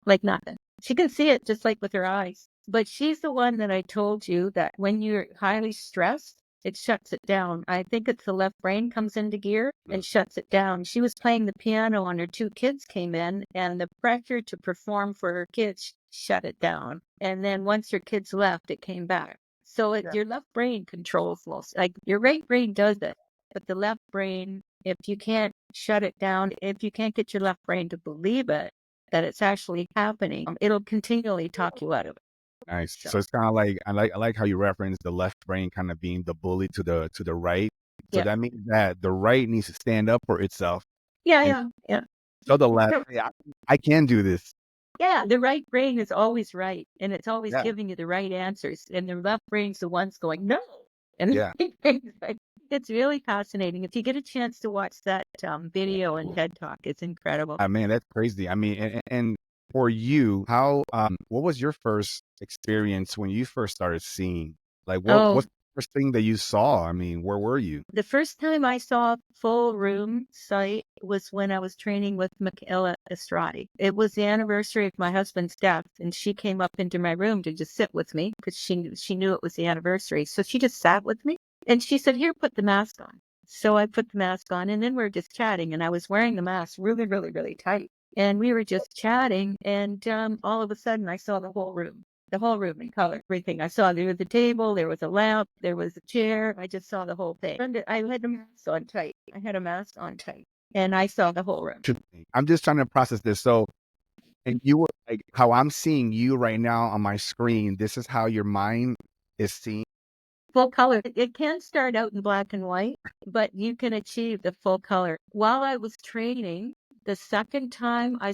Like nothing. She can see it just like with her eyes. But she's the one that I told you that when you're highly stressed, it shuts it down. I think it's the left brain comes into gear and shuts it down. She was playing the piano and her two kids came in, and the pressure to perform for her kids shut it down. And then once her kids left, it came back. So your left brain controls most. Like your right brain does it, but the left brain, if you can't shut it down, if you can't get your left brain to believe it, that it's actually happening, it'll continually talk you out of it. Nice. So So it's kind of like I like how you reference the left brain kind of being the bully to the right. So yeah, that means that the right needs to stand up for itself yeah, and yeah, yeah. show the left, So, hey, I can do this. yeah, the right brain is always right, and it's always Yeah. giving you the right answers, and the left brain's the one's going no, and the Yeah. right brain's like, it's really fascinating. If you get a chance to watch that video and TED Talk, it's incredible. Man, that's crazy. I mean, and for you, how what was your first experience when you first started seeing? Like Oh, what's the first thing that you saw? I mean, where were you? the first time I saw full room sight was when I was training with Michaela Estradi. It was the anniversary of my husband's death, and she came up into my room to just sit with me because she knew it was the anniversary. So she just sat with me, and she said, "Here, put the mask on." So I put the mask on, and then we were just chatting, and I was wearing the mask really, really, really tight. And we were just chatting, and all of a sudden I saw the whole room in color, everything. I saw there was a table, there was a lamp, there was a chair. I just saw the whole thing. And I had a mask on tight. I had a mask on tight, and I saw the whole room. I'm just trying to process this. So, and you were like how I'm seeing you right now on my screen. This is how your mind is seeing. Full color. It can start out in black and white, but you can achieve the full color. While I was training, the second time I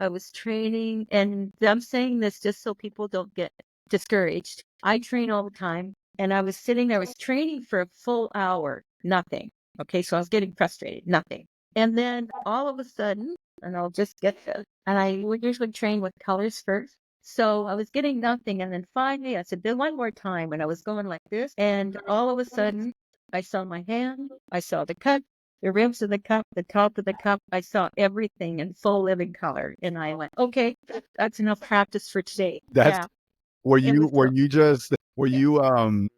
was training, and I'm saying this just so people don't get discouraged. I train all the time, and I was sitting there, I was training for a full hour, nothing. Okay, so I was getting frustrated, nothing. And then all of a sudden, and I'll just get this, and I would usually train with colors first. So I was getting nothing. And then finally I said, "Do one more time." And I was going like this. And all of a sudden I saw my hand. I saw the cup, the ribs of the cup, the top of the cup. I saw everything in full living color. And I went, okay, that's enough practice for today. That's Yeah, it was were so. you just were you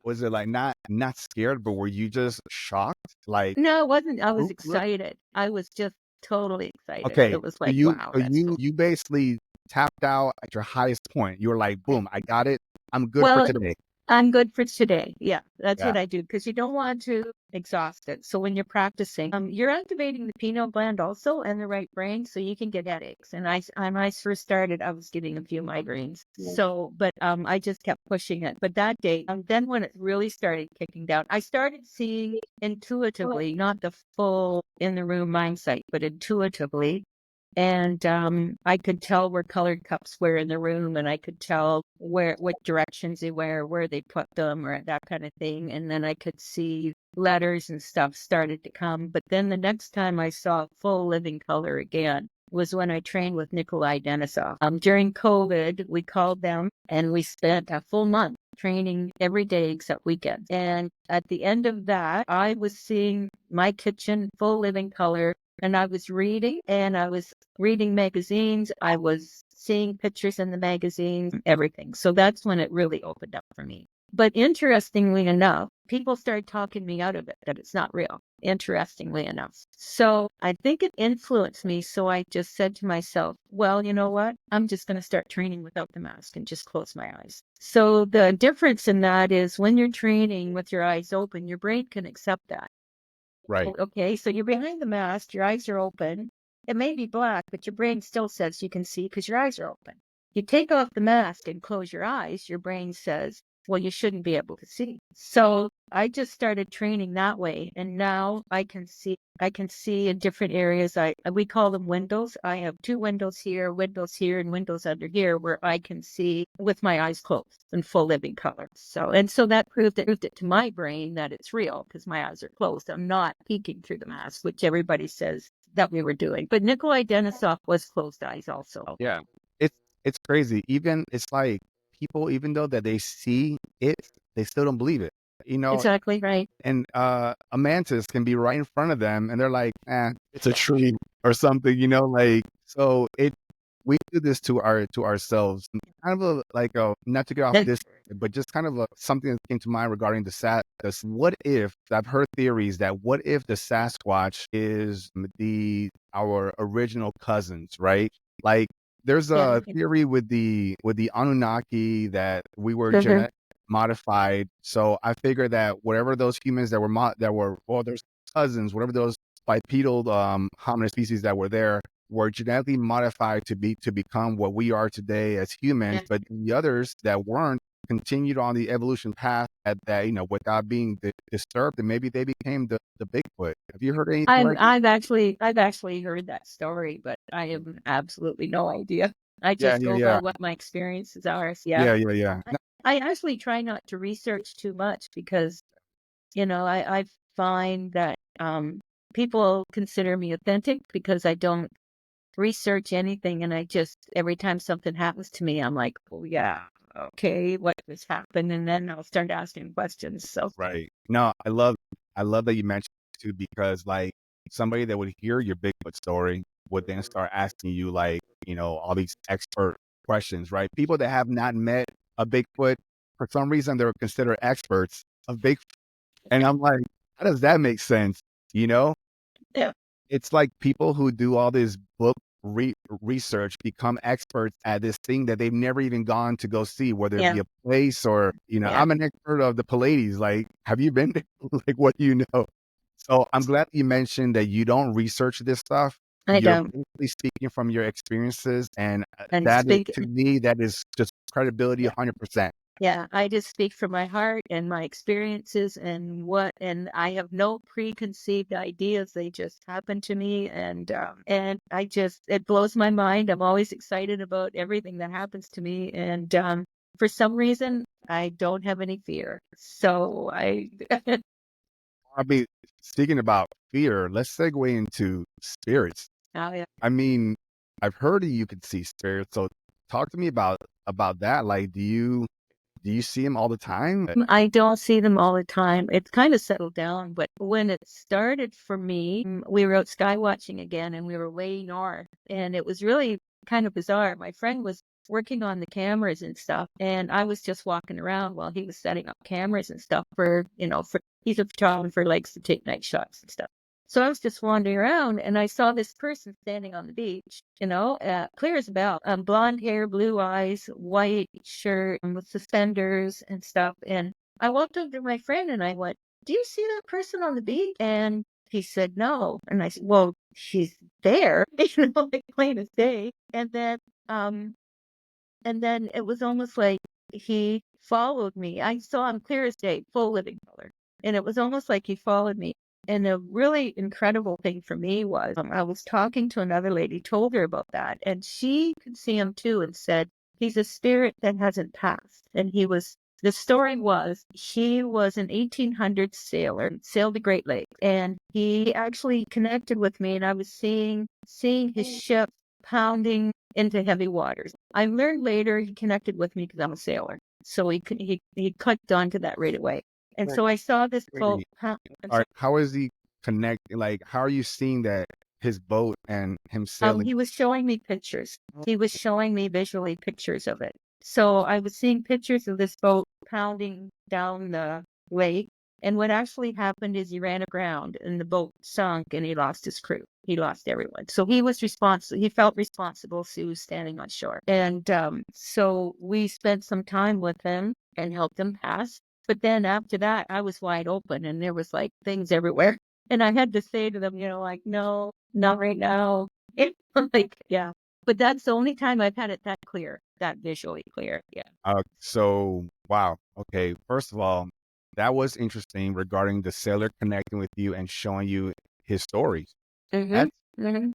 was it like not scared, but were you just shocked? Like, No, it wasn't. I was "Oop, look." excited. I was just totally excited. Okay, It was like, wow, so that's cool. you basically tapped out at your highest point. You were like, boom, I got it. I'm good for Well, today. I'm good for today. Yeah, that's Yeah. what I do because you don't want to exhaust it. So when you're practicing, you're activating the pineal gland also and the right brain, so you can get headaches. And when I first started, I was getting a few migraines. So, but I just kept pushing it. But that day, then when it really started kicking down, I started seeing intuitively, not the full in the room mindsight, but intuitively. And I could tell where colored cups were in the room, and I could tell what directions they were, where they put them, or that kind of thing. And then I could see letters and stuff started to come. But then the next time I saw full living color again was when I trained with Nikolai Denisov. During COVID, we called them and we spent a full month training every day except weekends. And at the end of that, I was seeing my kitchen full living color, and I was reading, and I was reading magazines. I was seeing pictures in the magazines, everything. So that's when it really opened up for me. But interestingly enough, people started talking me out of it, that it's not real, interestingly enough. So I think it influenced me. So I just said to myself, well, you know what? I'm just going to start training without the mask and just close my eyes. So the difference in that is when you're training with your eyes open, your brain can accept that. Right. Okay, so you're behind the mask, your eyes are open. It may be black, but your brain still says you can see because your eyes are open. You take off the mask and close your eyes, your brain says, well, you shouldn't be able to see. So I just started training that way, and now I can see. I can see in different areas. We call them windows. I have two windows here, and windows under here where I can see with my eyes closed in full living color. So that proved it to my brain that it's real because my eyes are closed. I'm not peeking through the mask, which everybody says that we were doing. But Nikolai Denisov was closed eyes also. Yeah. It's it's crazy. Even it's like people, even though that they see it, they still don't believe it. You know, Exactly right. and a mantis can be right in front of them and they're like, it's a tree or something, like so we do this to ourselves. Kind of not to get off this, but just kind of something that came to mind regarding what if I've heard theories that what if the Sasquatch is our original cousins, right? Like there's Yeah. a theory with the Anunnaki that we were genetically modified. So I figure that whatever those humans that were well, there's cousins, whatever those bipedal hominid species that were there were genetically modified to become what we are today as humans, but the others that weren't continued on the evolution path that without being disturbed, and maybe they became the Bigfoot. Have you heard anything like that? I've actually heard that story, but I have absolutely no idea. I Yeah, just yeah, go by yeah, what my experiences are. So, yeah. yeah, yeah, yeah. I actually try not to research too much because, I find that people consider me authentic because I don't research anything, and I just every time something happens to me, I'm like, oh yeah, okay, what just happened? And then I'll start asking questions. So Right. No, I love that you mentioned it too, because like somebody that would hear your Bigfoot story would then start asking you like, all these expert questions, right? People that have not met a Bigfoot, for some reason they're considered experts of Bigfoot. And I'm like, how does that make sense? You know? yeah, It's like people who do all this book research become experts at this thing that they've never even gone to go see, whether it be yeah, a place or, yeah. I'm an expert of the Pallades. Like, have you been there? Like, what do you know? So I'm glad you mentioned that you don't research this stuff. I You're don't. basically speaking from your experiences. And And that is, speak. to me, that is just credibility Yeah. 100%. Yeah, I just speak from my heart and my experiences and I have no preconceived ideas. They just happen to me and it blows my mind. I'm always excited about everything that happens to me and for some reason I don't have any fear. So I I mean, speaking about fear, let's segue into spirits. oh yeah. I mean, I've heard that you could see spirits, so talk to me about that. Like, do you see them all the time? I don't see them all the time. It's kind of settled down, but when it started for me, we were out sky watching again and we were way north and it was really kind of bizarre. My friend was working on the cameras and stuff and I was just walking around while he was setting up cameras and stuff for he's a photographer, likes to take night shots and stuff. So I was just wandering around and I saw this person standing on the beach, clear as a bell, blonde hair, blue eyes, white shirt with suspenders and stuff. And I walked over to my friend and I went, do you see that person on the beach? And he said, no. And I said, well, she's there, like plain as day. Um, and then it was almost like he followed me. I saw him clear as day, full living color. And it was almost like he followed me. And the really incredible thing for me was I was talking to another lady, told her about that, and she could see him too and said, he's a spirit that hasn't passed. And the story was he was an 1800s sailor, sailed the Great Lakes, and he actually connected with me, and I was seeing his ship pounding into heavy waters. I learned later he connected with me because I'm a sailor, so he clicked onto that right away. And Right. so I saw this boat. Wait, how is he connect? Like, how are you seeing that his boat and him sailing? He was showing me pictures. He was showing me visually pictures of it. So I was seeing pictures of this boat pounding down the lake. And what actually happened is he ran aground and the boat sunk and he lost his crew. He lost everyone. So he was responsible. He felt responsible. So he was standing on shore. And so we spent some time with him and helped him pass. But then after that, I was wide open and there was like things everywhere. And I had to say to them, like, no, not right now. Like, yeah. But that's the only time I've had it that clear, that visually clear. Yeah. So wow. Okay. First of all, that was interesting regarding the sailor connecting with you and showing you his stories. Mm-hmm. That's Mm-hmm.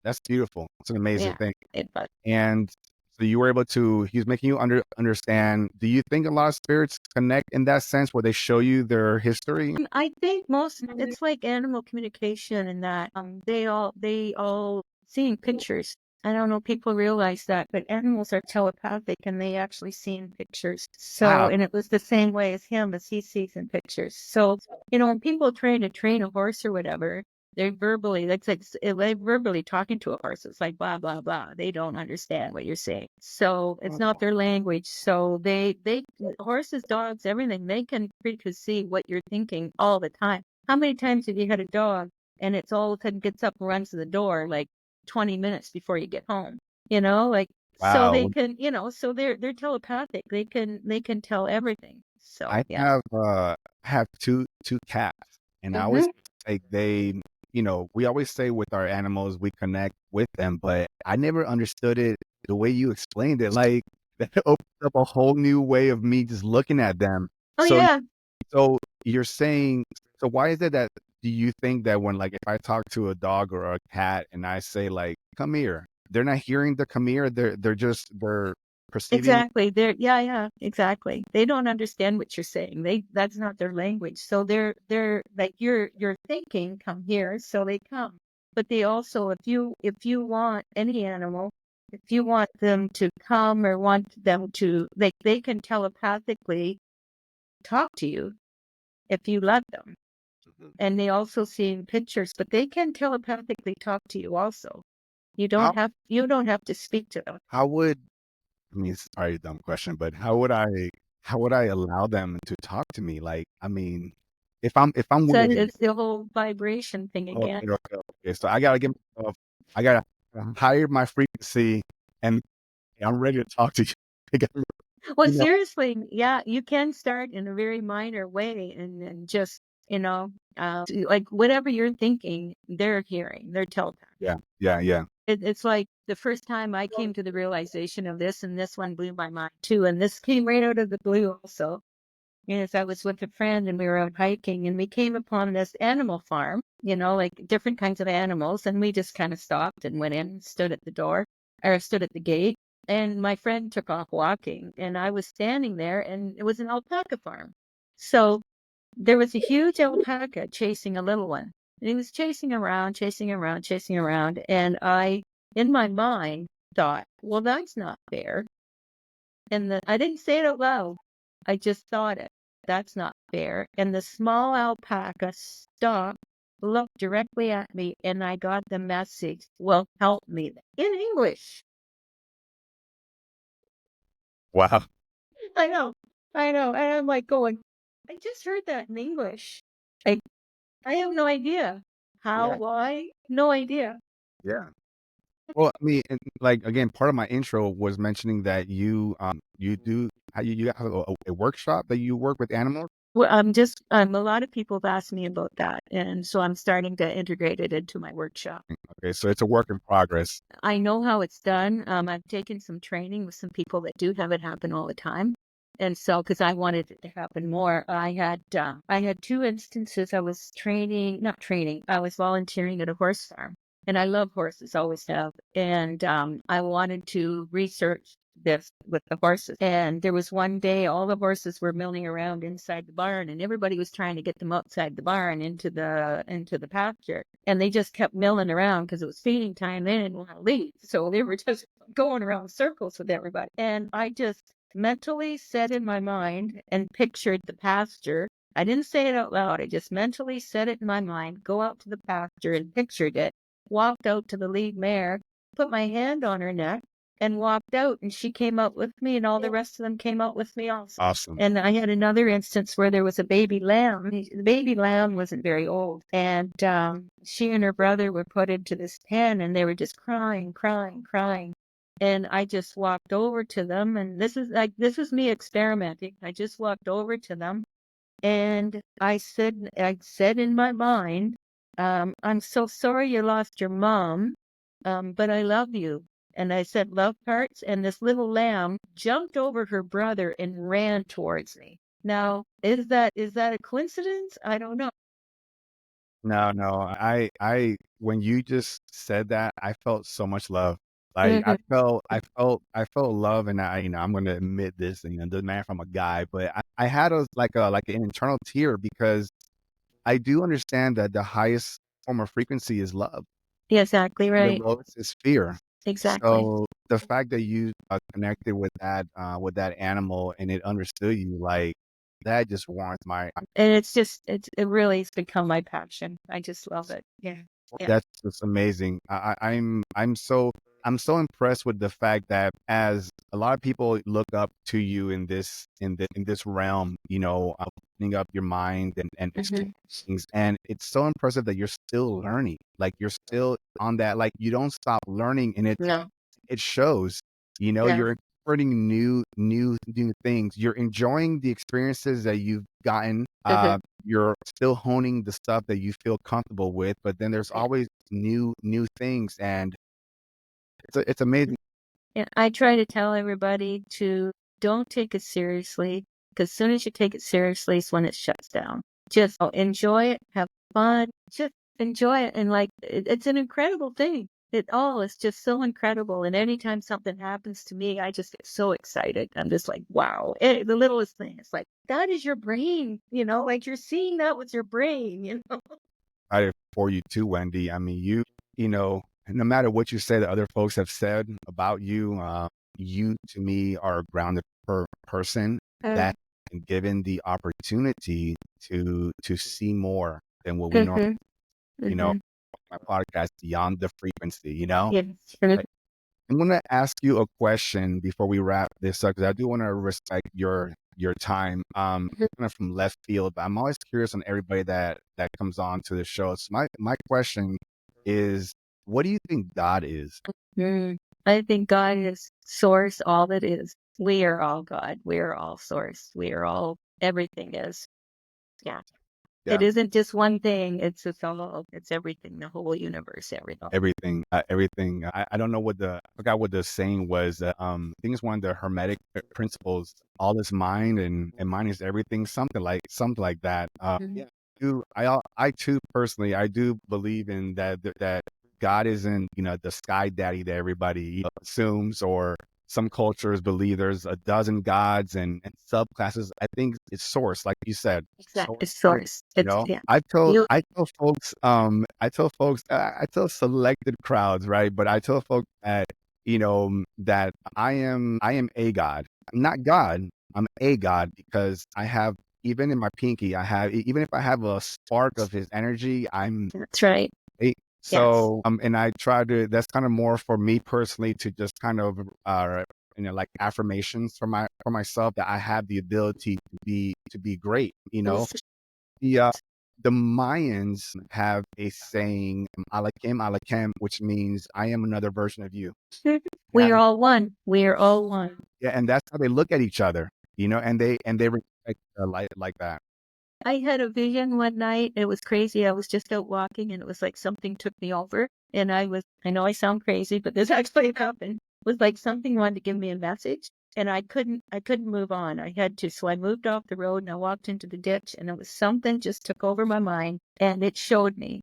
that's beautiful. It's an amazing Yeah. thing. It was. And so you were able to. He's making you understand. Do you think a lot of spirits connect in that sense where they show you their history? I think it's like animal communication in that they all seeing pictures. I don't know if people realize that, but animals are telepathic and they actually see in pictures. So, Wow. and it was the same way as him as he sees in pictures. So, when people try to train a horse or whatever, They're verbally, like verbally talking to a horse. It's like blah blah blah. They don't understand what you're saying, so it's not their language. So they horses, dogs, everything, they can preceive what you're thinking all the time. How many times have you had a dog and it's all of a sudden gets up and runs to the door like 20 minutes before you get home? Like so they Wow. can, so they're telepathic. They can tell everything. So I yeah. have two cats, and I always Hmm. like we always say with our animals we connect with them, but I never understood it the way you explained it. Like that opened up a whole new way of me just looking at them. Oh So yeah. so you're saying, so why is it that do you think that when, like, if I talk to a dog or a cat and I say like come here, they're not hearing the come here, they're perceiving it? Exactly. Yeah, exactly. They don't understand what you're saying. That's not their language. So they're like you're thinking, come here, so they come. But they also, if you want any animal, if you want them to come or want them to, like, they can telepathically talk to you if you let them. And they also see in pictures, but they can telepathically talk to you also. How You don't have to speak to them. how would I mean, it's probably a dumb question, but how would I allow them to talk to me? Like, I mean, if I'm So with it's the whole vibration thing again. okay, okay, okay, so I gotta give myself, I gotta higher my frequency, and I'm ready to talk to you. I gotta, Well, you know, seriously, yeah, you can start in a very minor way and just, like whatever you're thinking, they're hearing, they're telepathic. yeah, yeah, yeah. It's like the first time I came to the realization of this, and this one blew my mind too. And this came right out of the blue also. Yes, I was with a friend and we were out hiking and we came upon this animal farm, like different kinds of animals. And we just kind of stopped and went in, stood at the door or stood at the gate. And my friend took off walking and I was standing there and it was an alpaca farm. So there was a huge alpaca chasing a little one. And he was chasing around, chasing around, chasing around. And in my mind, thought, well, that's not fair. And I didn't say it out loud. I just thought it. That's not fair. And the small alpaca stopped, looked directly at me, and I got the message, well, help me, in English. Wow. I know. I know. And I'm like going, I just heard that in English. I I have no idea. How, Yeah, why? No idea. yeah. Well, I mean, and like again, part of my intro was mentioning that you do how you have a workshop that you work with animals. Well, a lot of people have asked me about that. And so I'm starting to integrate it into my workshop. Okay, so it's a work in progress. I know how it's done. I've taken some training with some people that do have it happen all the time. And so, because I wanted it to happen more, I had two instances. I was not training. I was volunteering at a horse farm, and I love horses, always have. And I wanted to research this with the horses. And there was one day, all the horses were milling around inside the barn, and everybody was trying to get them outside the barn into the pasture. And they just kept milling around because it was feeding time. They didn't want to leave, so they were just going around circles with everybody. And I just mentally said in my mind and pictured the pasture. I didn't say it out loud. I just mentally said it in my mind, go out to the pasture and pictured it, walked out to the lead mare, put my hand on her neck and walked out and she came out with me and all the rest of them came out with me also. Awesome. And I had another instance where there was a baby lamb. The baby lamb wasn't very old. And she and her brother were put into this pen and they were just crying, crying, crying. And I just walked over to them, and this was me experimenting. I just walked over to them, and I said in my mind, "I'm so sorry you lost your mom, but I love you." And I said love parts, and this little lamb jumped over her brother and ran towards me. Now, is that a coincidence? I don't know. No, no. When you just said that, I felt so much love. Like I Mhm. felt, I felt, I felt love, and I'm going to admit this, and the man from a guy, but I had like an internal tear because I do understand that the highest form of frequency is love. Exactly The right. lowest is fear. Exactly. So the fact that you connected with that animal and it understood you, like. that just warms my. And it's just, it really has become my passion. I just love it. Yeah. Yeah. That's just amazing. I'm so impressed with the fact that as a lot of people look up to you in this realm, opening up your mind and Mhm. things, and it's so impressive that you're still learning. Like you're still on that. Like you don't stop learning, and No. it shows. No. You're incorporating new things. You're enjoying the experiences that you've gotten. Mhm. You're still honing the stuff that you feel comfortable with, but then there's Yeah. always new things, and it's amazing. And I try to tell everybody to don't take it seriously, because as soon as you take it seriously is when it shuts down. Just enjoy it, have fun, just enjoy it. And like, it's an incredible thing. It all is just so incredible. And anytime something happens to me, I just get so excited. I'm just like, wow. The littlest thing. It's like, that is your brain, like you're seeing that with your brain. Excited for you too, Wendy. I mean, no matter what you say that other folks have said about you, you to me are a grounded person Uh, that been given the opportunity to see more than what we normally, mhm, you know, mhm. my podcast beyond the frequency, Yes. Like, I'm gonna ask you a question before we wrap this up because I do want to respect your time. Kind of from left field, but I'm always curious on everybody that comes on to the show. So my question is, what do you think God is? Mm. I think God is source, all that is. We are all God. We are all source. We are all, everything is. Yeah. Yeah, It isn't just one thing. It's all, it's everything, the whole universe, everything. everything. I don't know I forgot what the saying was. I think it's one of the Hermetic principles. All is mind, and mind is everything. Something like that. Mhm. I too personally, I do believe in that God isn't, the sky daddy that everybody assumes, or some cultures believe there's a dozen gods and subclasses. I think it's source, like you said. Exactly. Source, It's source. It's, yeah. You, I tell selected crowds, right? But I tell folks that, that I am a God. I'm not God. I'm a God because I have, even in my pinky, even if I have a spark of his energy, I'm that's right. a. Yes. So, and I try to, that's kind of more for me personally to just kind of, like affirmations for myself that I have the ability to be great, the uh, the Mayans have a saying, "Alakim alakim," which means "I am another version of you." We Yeah, are all one. We are all one. yeah, and that's how they look at each other, and they respect like that. I had a vision one night. It was crazy. I was just out walking and it was like something took me over. And I know I sound crazy, but this actually happened. It was like something wanted to give me a message and I couldn't move on. I had to. So I moved off the road and I walked into the ditch and it was something just took over my mind and it showed me,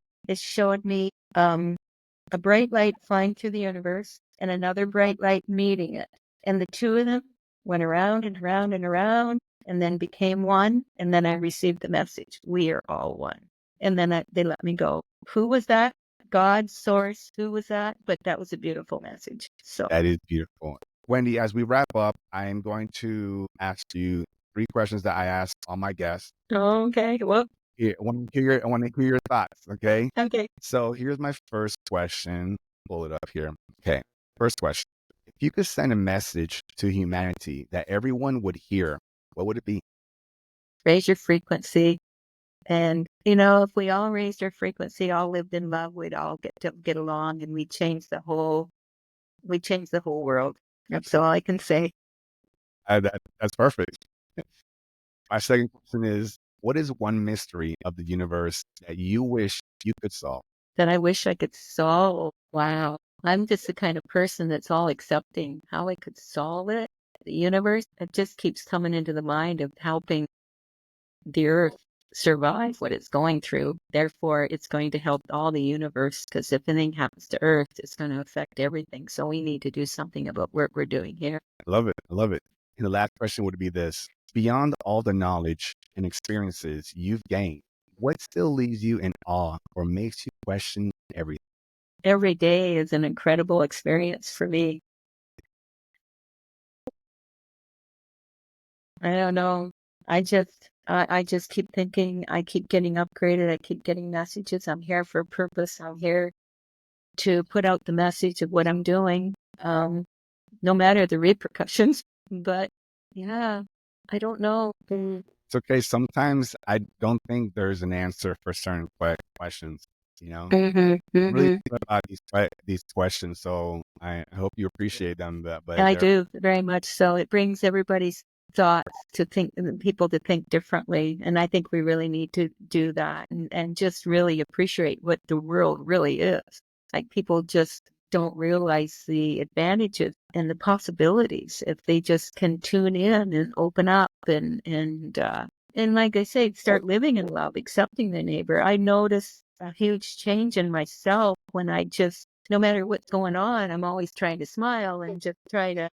a bright light flying through the universe and another bright light meeting it. And the two of them went around and around and around and then became one. And then I received the message, we are all one. And then they let me go. Who was that? God, source, who was that? But that was a beautiful message. So, That is beautiful, Wendy. As we wrap up, I am going to ask you 3 questions that I ask all my guests. okay. Well, I want to hear your thoughts. Okay. okay. So here's my first question. Pull it up here. Okay. First question. If you could send a message to humanity that everyone would hear, what would it be? Raise your frequency. And, if we all raised our frequency, all lived in love, we'd all get along and we change the whole world. That's all I can say. That's perfect. My second question is, what is one mystery of the universe that you wish you could solve? That I wish I could solve. Wow. I'm just the kind of person that's all accepting how I could solve it. The universe, it just keeps coming into the mind of helping the earth survive what it's going through. Therefore, it's going to help all the universe because if anything happens to earth, it's going to affect everything. So we need to do something about what we're doing here. I love it. I love it. And the last question would be this. Beyond all the knowledge and experiences you've gained, what still leaves you in awe or makes you question everything? Every day is an incredible experience for me. I don't know. I just keep thinking, I keep getting upgraded, I keep getting messages. I'm here for a purpose. I'm here to put out the message of what I'm doing, no matter the repercussions. But yeah, I don't know. It's okay. Sometimes I don't think there's an answer for certain questions, you know? Mm-hmm, Really mm-hmm. think about these questions, so I hope you appreciate them, but I they're do very much so. It brings everybody's thoughts to think, people to think differently. And I think we really need to do that and just really appreciate what the world really is. Like people just don't realize the advantages and the possibilities if they just can tune in and open up and like I say, start living in love, accepting the neighbor. I notice a huge change in myself when I just, no matter what's going on, I'm always trying to smile and just try to,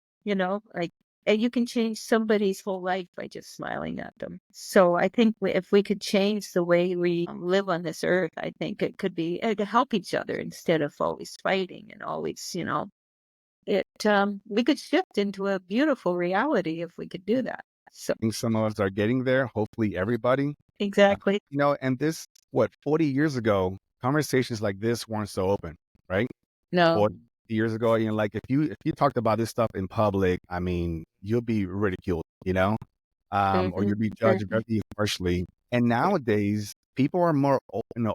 like, and you can change somebody's whole life by just smiling at them. So I think if we could change the way we live on this earth, I think it could help each other instead of always fighting and always, we could shift into a beautiful reality if we could do that. So think some of us are getting there. Hopefully, everybody. exactly. And this, what, 40 years ago, conversations like this weren't so open, right? No. 40 years ago, like if you talked about this stuff in public, I mean, you'll be ridiculed, or Mhm, you'll be judged mhm. very harshly. And nowadays, people are more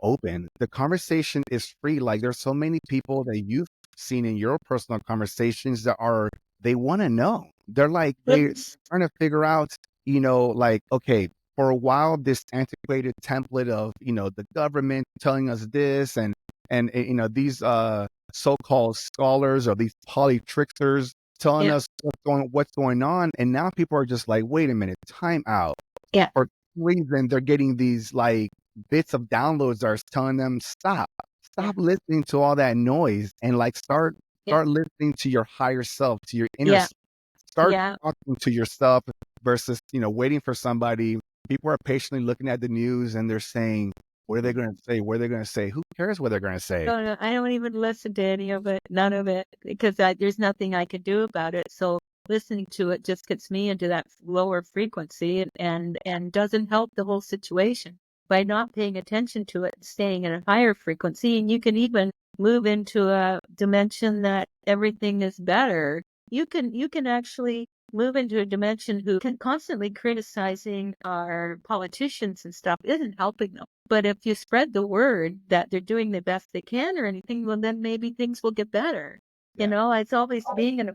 open. The conversation is free. Like there's so many people that you've seen in your personal conversations they want to know. They're like they're Yes. trying to figure out, like, okay, for a while, this antiquated template of the government telling us this and these so-called scholars or these poly tricksters telling Yeah. us what's going on, and now people are just like, wait a minute, time out. Yeah. For some reason, they're getting these like bits of downloads that are telling them Yeah. stop listening to all that noise and like start Yeah. start listening to your higher self, to your inner Yeah. self. Start Yeah. talking to yourself versus waiting for somebody. People are patiently looking at the news and they're saying, what are they going to say? What are they going to say? Who cares what they're going to say? No, I don't even listen to any of it, none of it, because there's nothing I can do about it. So listening to it just gets me into that lower frequency and doesn't help the whole situation. By not paying attention to it, staying in a higher frequency, and you can even move into a dimension that everything is better. You can actually move into a dimension who can constantly criticizing our politicians and stuff isn't helping them. But if you spread the word that they're doing the best they can or anything, well, then maybe things will get better. Yeah. It's always being in a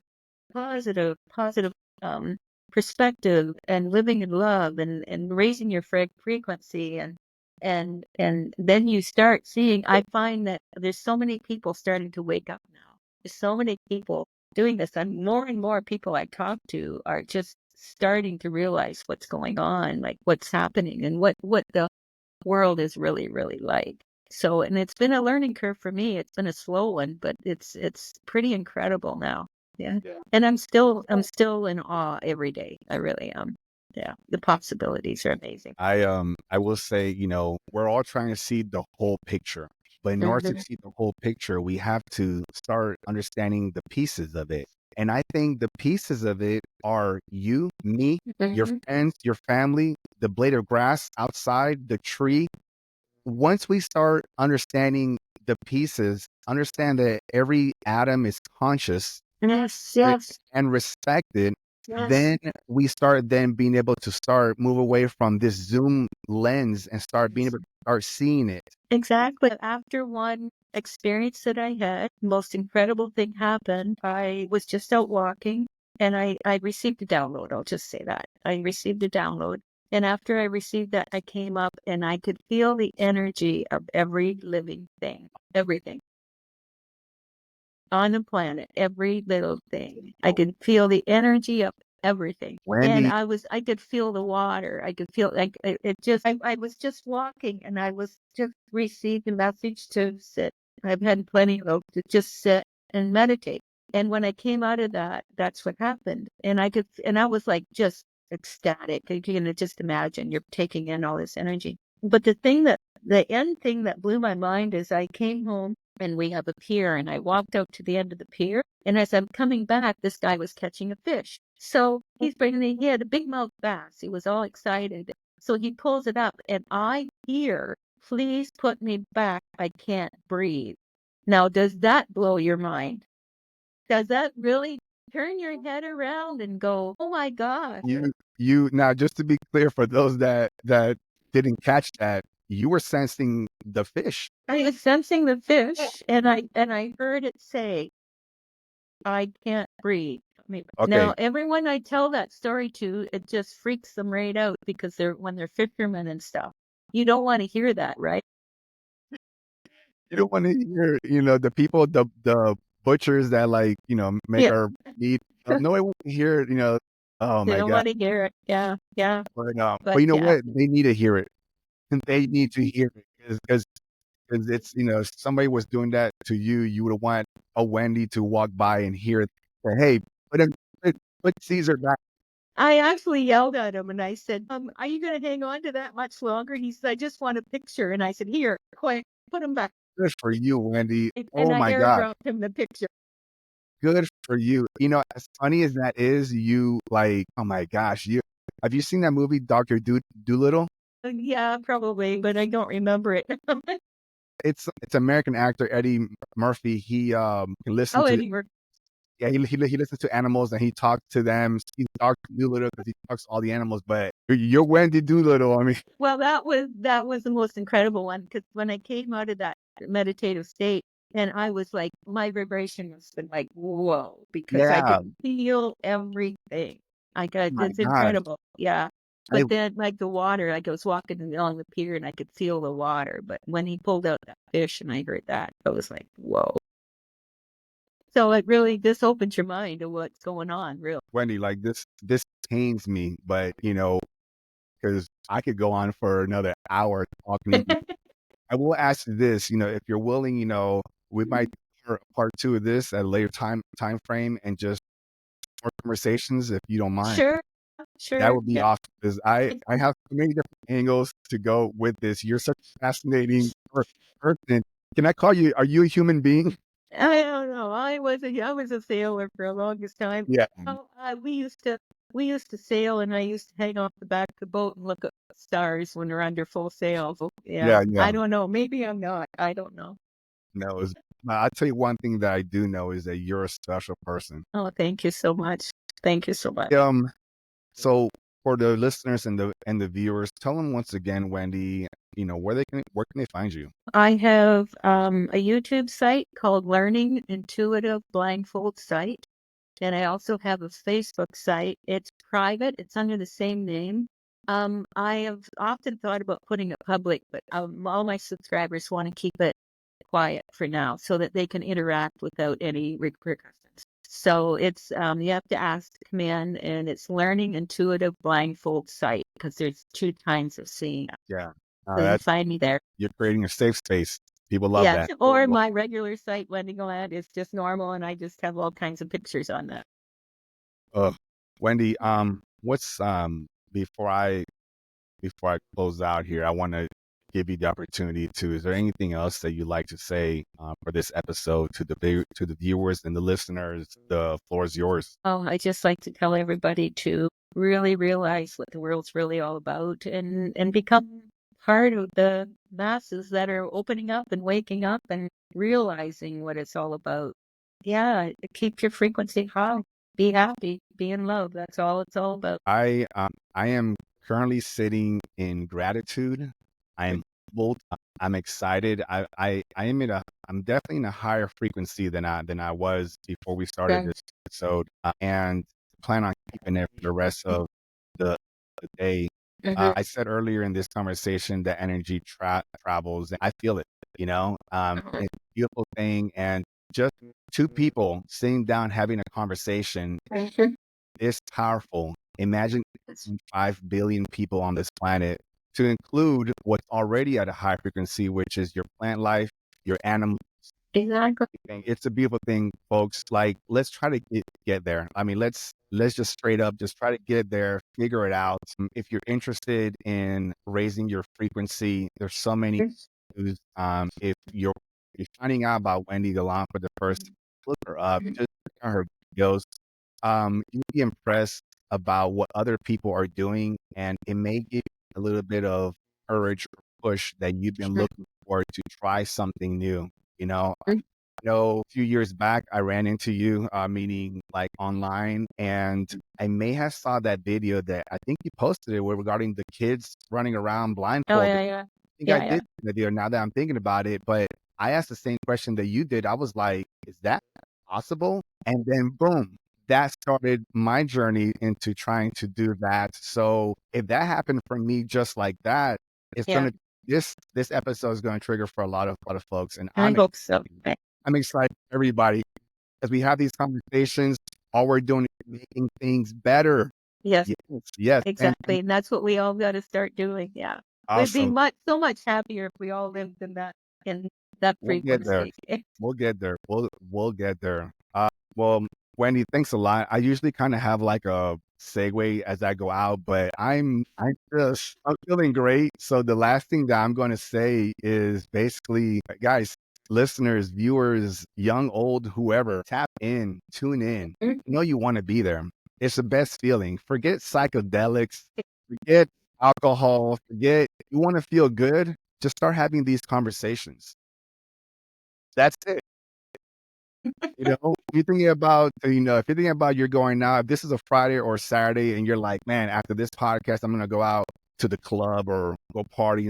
positive um, perspective and living in love and raising your frequency and then you start seeing. I find that there's so many people starting to wake up now. There's so many people doing this, and more people I talk to are just starting to realize what's going on, like what's happening and what the world is really, really like. So, and it's been a learning curve for me. It's been a slow one, but it's pretty incredible now. Yeah. Yeah. And I'm still in awe every day. I really am. Yeah. The possibilities are amazing. I will say, we're all trying to see the whole picture. But in order to Mhm, see the whole picture, we have to start understanding the pieces of it. And I think the pieces of it are you, me, your mhm. friends, your family, the blade of grass outside, the tree. Once we start understanding the pieces, understand that every atom is conscious Yes, it yes, and respected, yes. then we start then being able to start move away from this zoom lens and start being able to start seeing it. Exactly. After one experience that I had, most incredible thing happened. I was just out walking and I received a download. I'll just say that. I received a download. And after I received that, I came up and I could feel the energy of every living thing, everything on the planet, every little thing. I could feel the energy of everything. And Wendy, I could feel the water. I could feel like I was just walking and I was just received a message to sit. I've had plenty of to just sit and meditate. And when I came out of that, that's what happened. And I was like just ecstatic. You can just imagine you're taking in all this energy. But the end thing that blew my mind is I came home and we have a pier. And I walked out to the end of the pier. And as I'm coming back, this guy was catching a fish. So he's bringing me, he had a big mouth bass. He was all excited. So he pulls it up, and I hear, "Please put me back. I can't breathe." Now, does that blow your mind? Does that really turn your head around and go, "Oh my gosh"? You now, just to be clear, for those that didn't catch that, you were sensing the fish. I was sensing the fish, and I heard it say, "I can't breathe." Okay, Now, everyone I tell that story to, it just freaks them right out because when they're fishermen and stuff. You don't want to hear that, right? you don't want to hear, the people, the butchers that, like, make Yeah. our meat. No one wants to hear, oh They my don't god. want to hear it. Yeah, yeah. But But you know yeah, what? They need to hear it. They need to hear it because it's, if somebody was doing that to you, you would want a Wendy to walk by and hear it. Say, hey, put him, put Caesar back. I actually yelled at him and I said, "Are you going to hang on to that much longer?" He said, "I just want a picture." And I said, "Here, quick, put him back." Good for you, Wendy. And Oh I my God. airdropped him the picture. Good for you. As funny as that is, you like, oh my gosh, have you seen that movie, Dr. Doolittle? Yeah, probably, but I don't remember it. It's American actor Eddie Murphy. He can listen Oh, to, anyway. yeah, he listens to animals and he talks to them. He's Dr. Doolittle because he talks to all the animals, but you're Wendy Doolittle. I mean, Well, that was the most incredible one because when I came out of that meditative state, and I was like, my vibration was been like, whoa, because I yeah, could feel everything. oh my It's gosh. incredible. Yeah. I But then, like the water, like I was walking along the pier and I could feel the water. But when he pulled out that fish and I heard that, I was like, whoa. So it really, this opens your mind to what's going on, really. Wendy, like this pains me, but because I could go on for another hour talking to you. I will ask you this, if you're willing, we might do part two of this at a later time frame and just more conversations if you don't mind. Sure, That sure. would be Yeah. awesome because I have so many different angles to go with this. You're such a fascinating person. Can I call you? Are you a human being? I don't know. I was a sailor for the longest time. Yeah, Oh, we used to sail, and I used to hang off the back of the boat and look at the stars when we're under full sail. So, yeah, yeah, yeah. I don't know. Maybe I'm not. I don't know. No, I'll tell you one thing that I do know is that you're a special person. Oh, thank you so much. Thank you so much. So for the listeners and the viewers, tell them once again, Wendy, where can they find you? I have a YouTube site called Learning Intuitive Blindfold Site. And I also have a Facebook site. It's private. It's under the same name. I have often thought about putting it public, but all my subscribers want to keep it quiet for now so that they can interact without any repercussions. So it's you have to ask to come in, and it's Learning Intuitive Blindfold Site because there's two kinds of seeing. Yeah, So you that's find me there. you're creating a safe space. People love Yeah. that. Or my regular site, Wendy Gallant, is just normal, and I just have all kinds of pictures on that. Uh, Wendy, what's before I close out here, I want to give you the opportunity to. Is there anything else that you'd like to say for this episode to the viewers and the listeners? The floor is yours. Oh, I just like to tell everybody to really realize what the world's really all about and become part of the masses that are opening up and waking up and realizing what it's all about. Yeah, keep your frequency high. Be happy. Be in love. That's all it's all about. I am currently sitting in gratitude. I am humbled. I'm excited. I'm definitely in a higher frequency than I was before we started Okay. this episode, and plan on keeping it for the rest of the day. Mhm. I said earlier in this conversation that energy travels, and I feel it. Mhm. It's a beautiful thing, and just two people sitting down having a conversation Mhm. is powerful. Imagine 5 billion people on this planet, to include what's already at a high frequency, which is your plant life, your animal. Exactly. It's a beautiful thing, folks. Like, let's try to get there. I mean, let's just straight up just try to get there, figure it out. If you're interested in raising your frequency, there's so many. If you're you're finding out about Wendy Gallant for the first time, look her up, just check out her videos. You'll be impressed about what other people are doing, and it may give you a little bit of courage or push that you've been looking for to try something new. You know, know, a few years back, I ran into you, meeting like online, and I may have saw that video that I think you posted it regarding the kids running around Oh, blindfolded. yeah. I think I Yeah, did the video now that I'm thinking about it, but I asked the same question that you did. I was like, is that possible? And then boom, that started my journey into trying to do that. So if that happened for me just like that, it's yeah. gonna this episode is gonna trigger for a lot of folks. And I hope so. I'm excited for everybody as we have these conversations. All we're doing is making things better. Yes, Yes. And exactly. And that's what we all got to start doing. Yeah. We'd be awesome. so much happier if we all lived in that We'll get there. frequency. We'll get there. We'll get there. Well, Wendy, thanks a lot. I usually kind of have like a segue as I go out, but I'm feeling great. So the last thing that I'm going to say is basically, guys, listeners, viewers, young, old, whoever, tap in, tune in. You know you want to be there. It's the best feeling. Forget psychedelics, forget alcohol, forget you want to feel good. Just start having these conversations. That's it. You know, if you're thinking about, if you're thinking about you're going out, if this is a Friday or Saturday and you're like, man, after this podcast, I'm going to go out to the club or go party.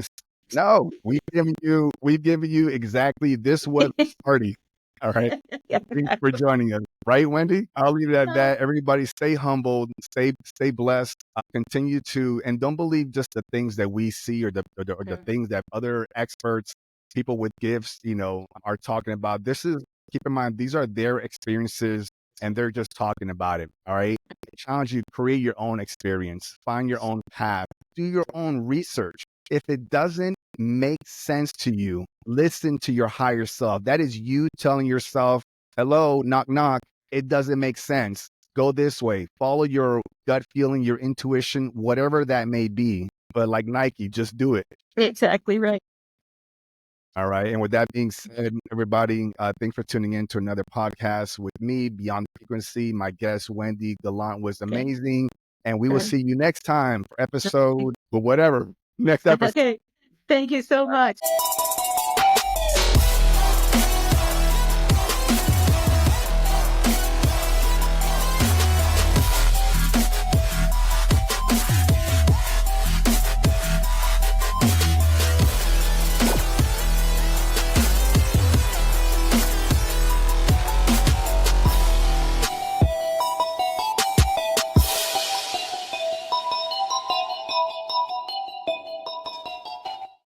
No, we've given you exactly this was party. All right. Thanks for joining us. Right, Wendy? I'll leave it at that. Everybody stay humbled, stay blessed, continue to, and don't believe just the things that we see or the things that other experts, people with gifts, are talking about. Keep in mind, these are their experiences and they're just talking about it. All right. I challenge you, create your own experience, find your own path, do your own research. If it doesn't make sense to you, listen to your higher self. That is you telling yourself, hello, knock, knock. It doesn't make sense. Go this way. Follow your gut feeling, your intuition, whatever that may be. But like Nike, just do it. Exactly right. All right. And with that being said, everybody, thanks for tuning in to another podcast with me, Beyond Frequency. My guest, Wendy Gallant, was amazing. And we will see you next time for episode, or whatever, next episode. Okay. Thank you so much.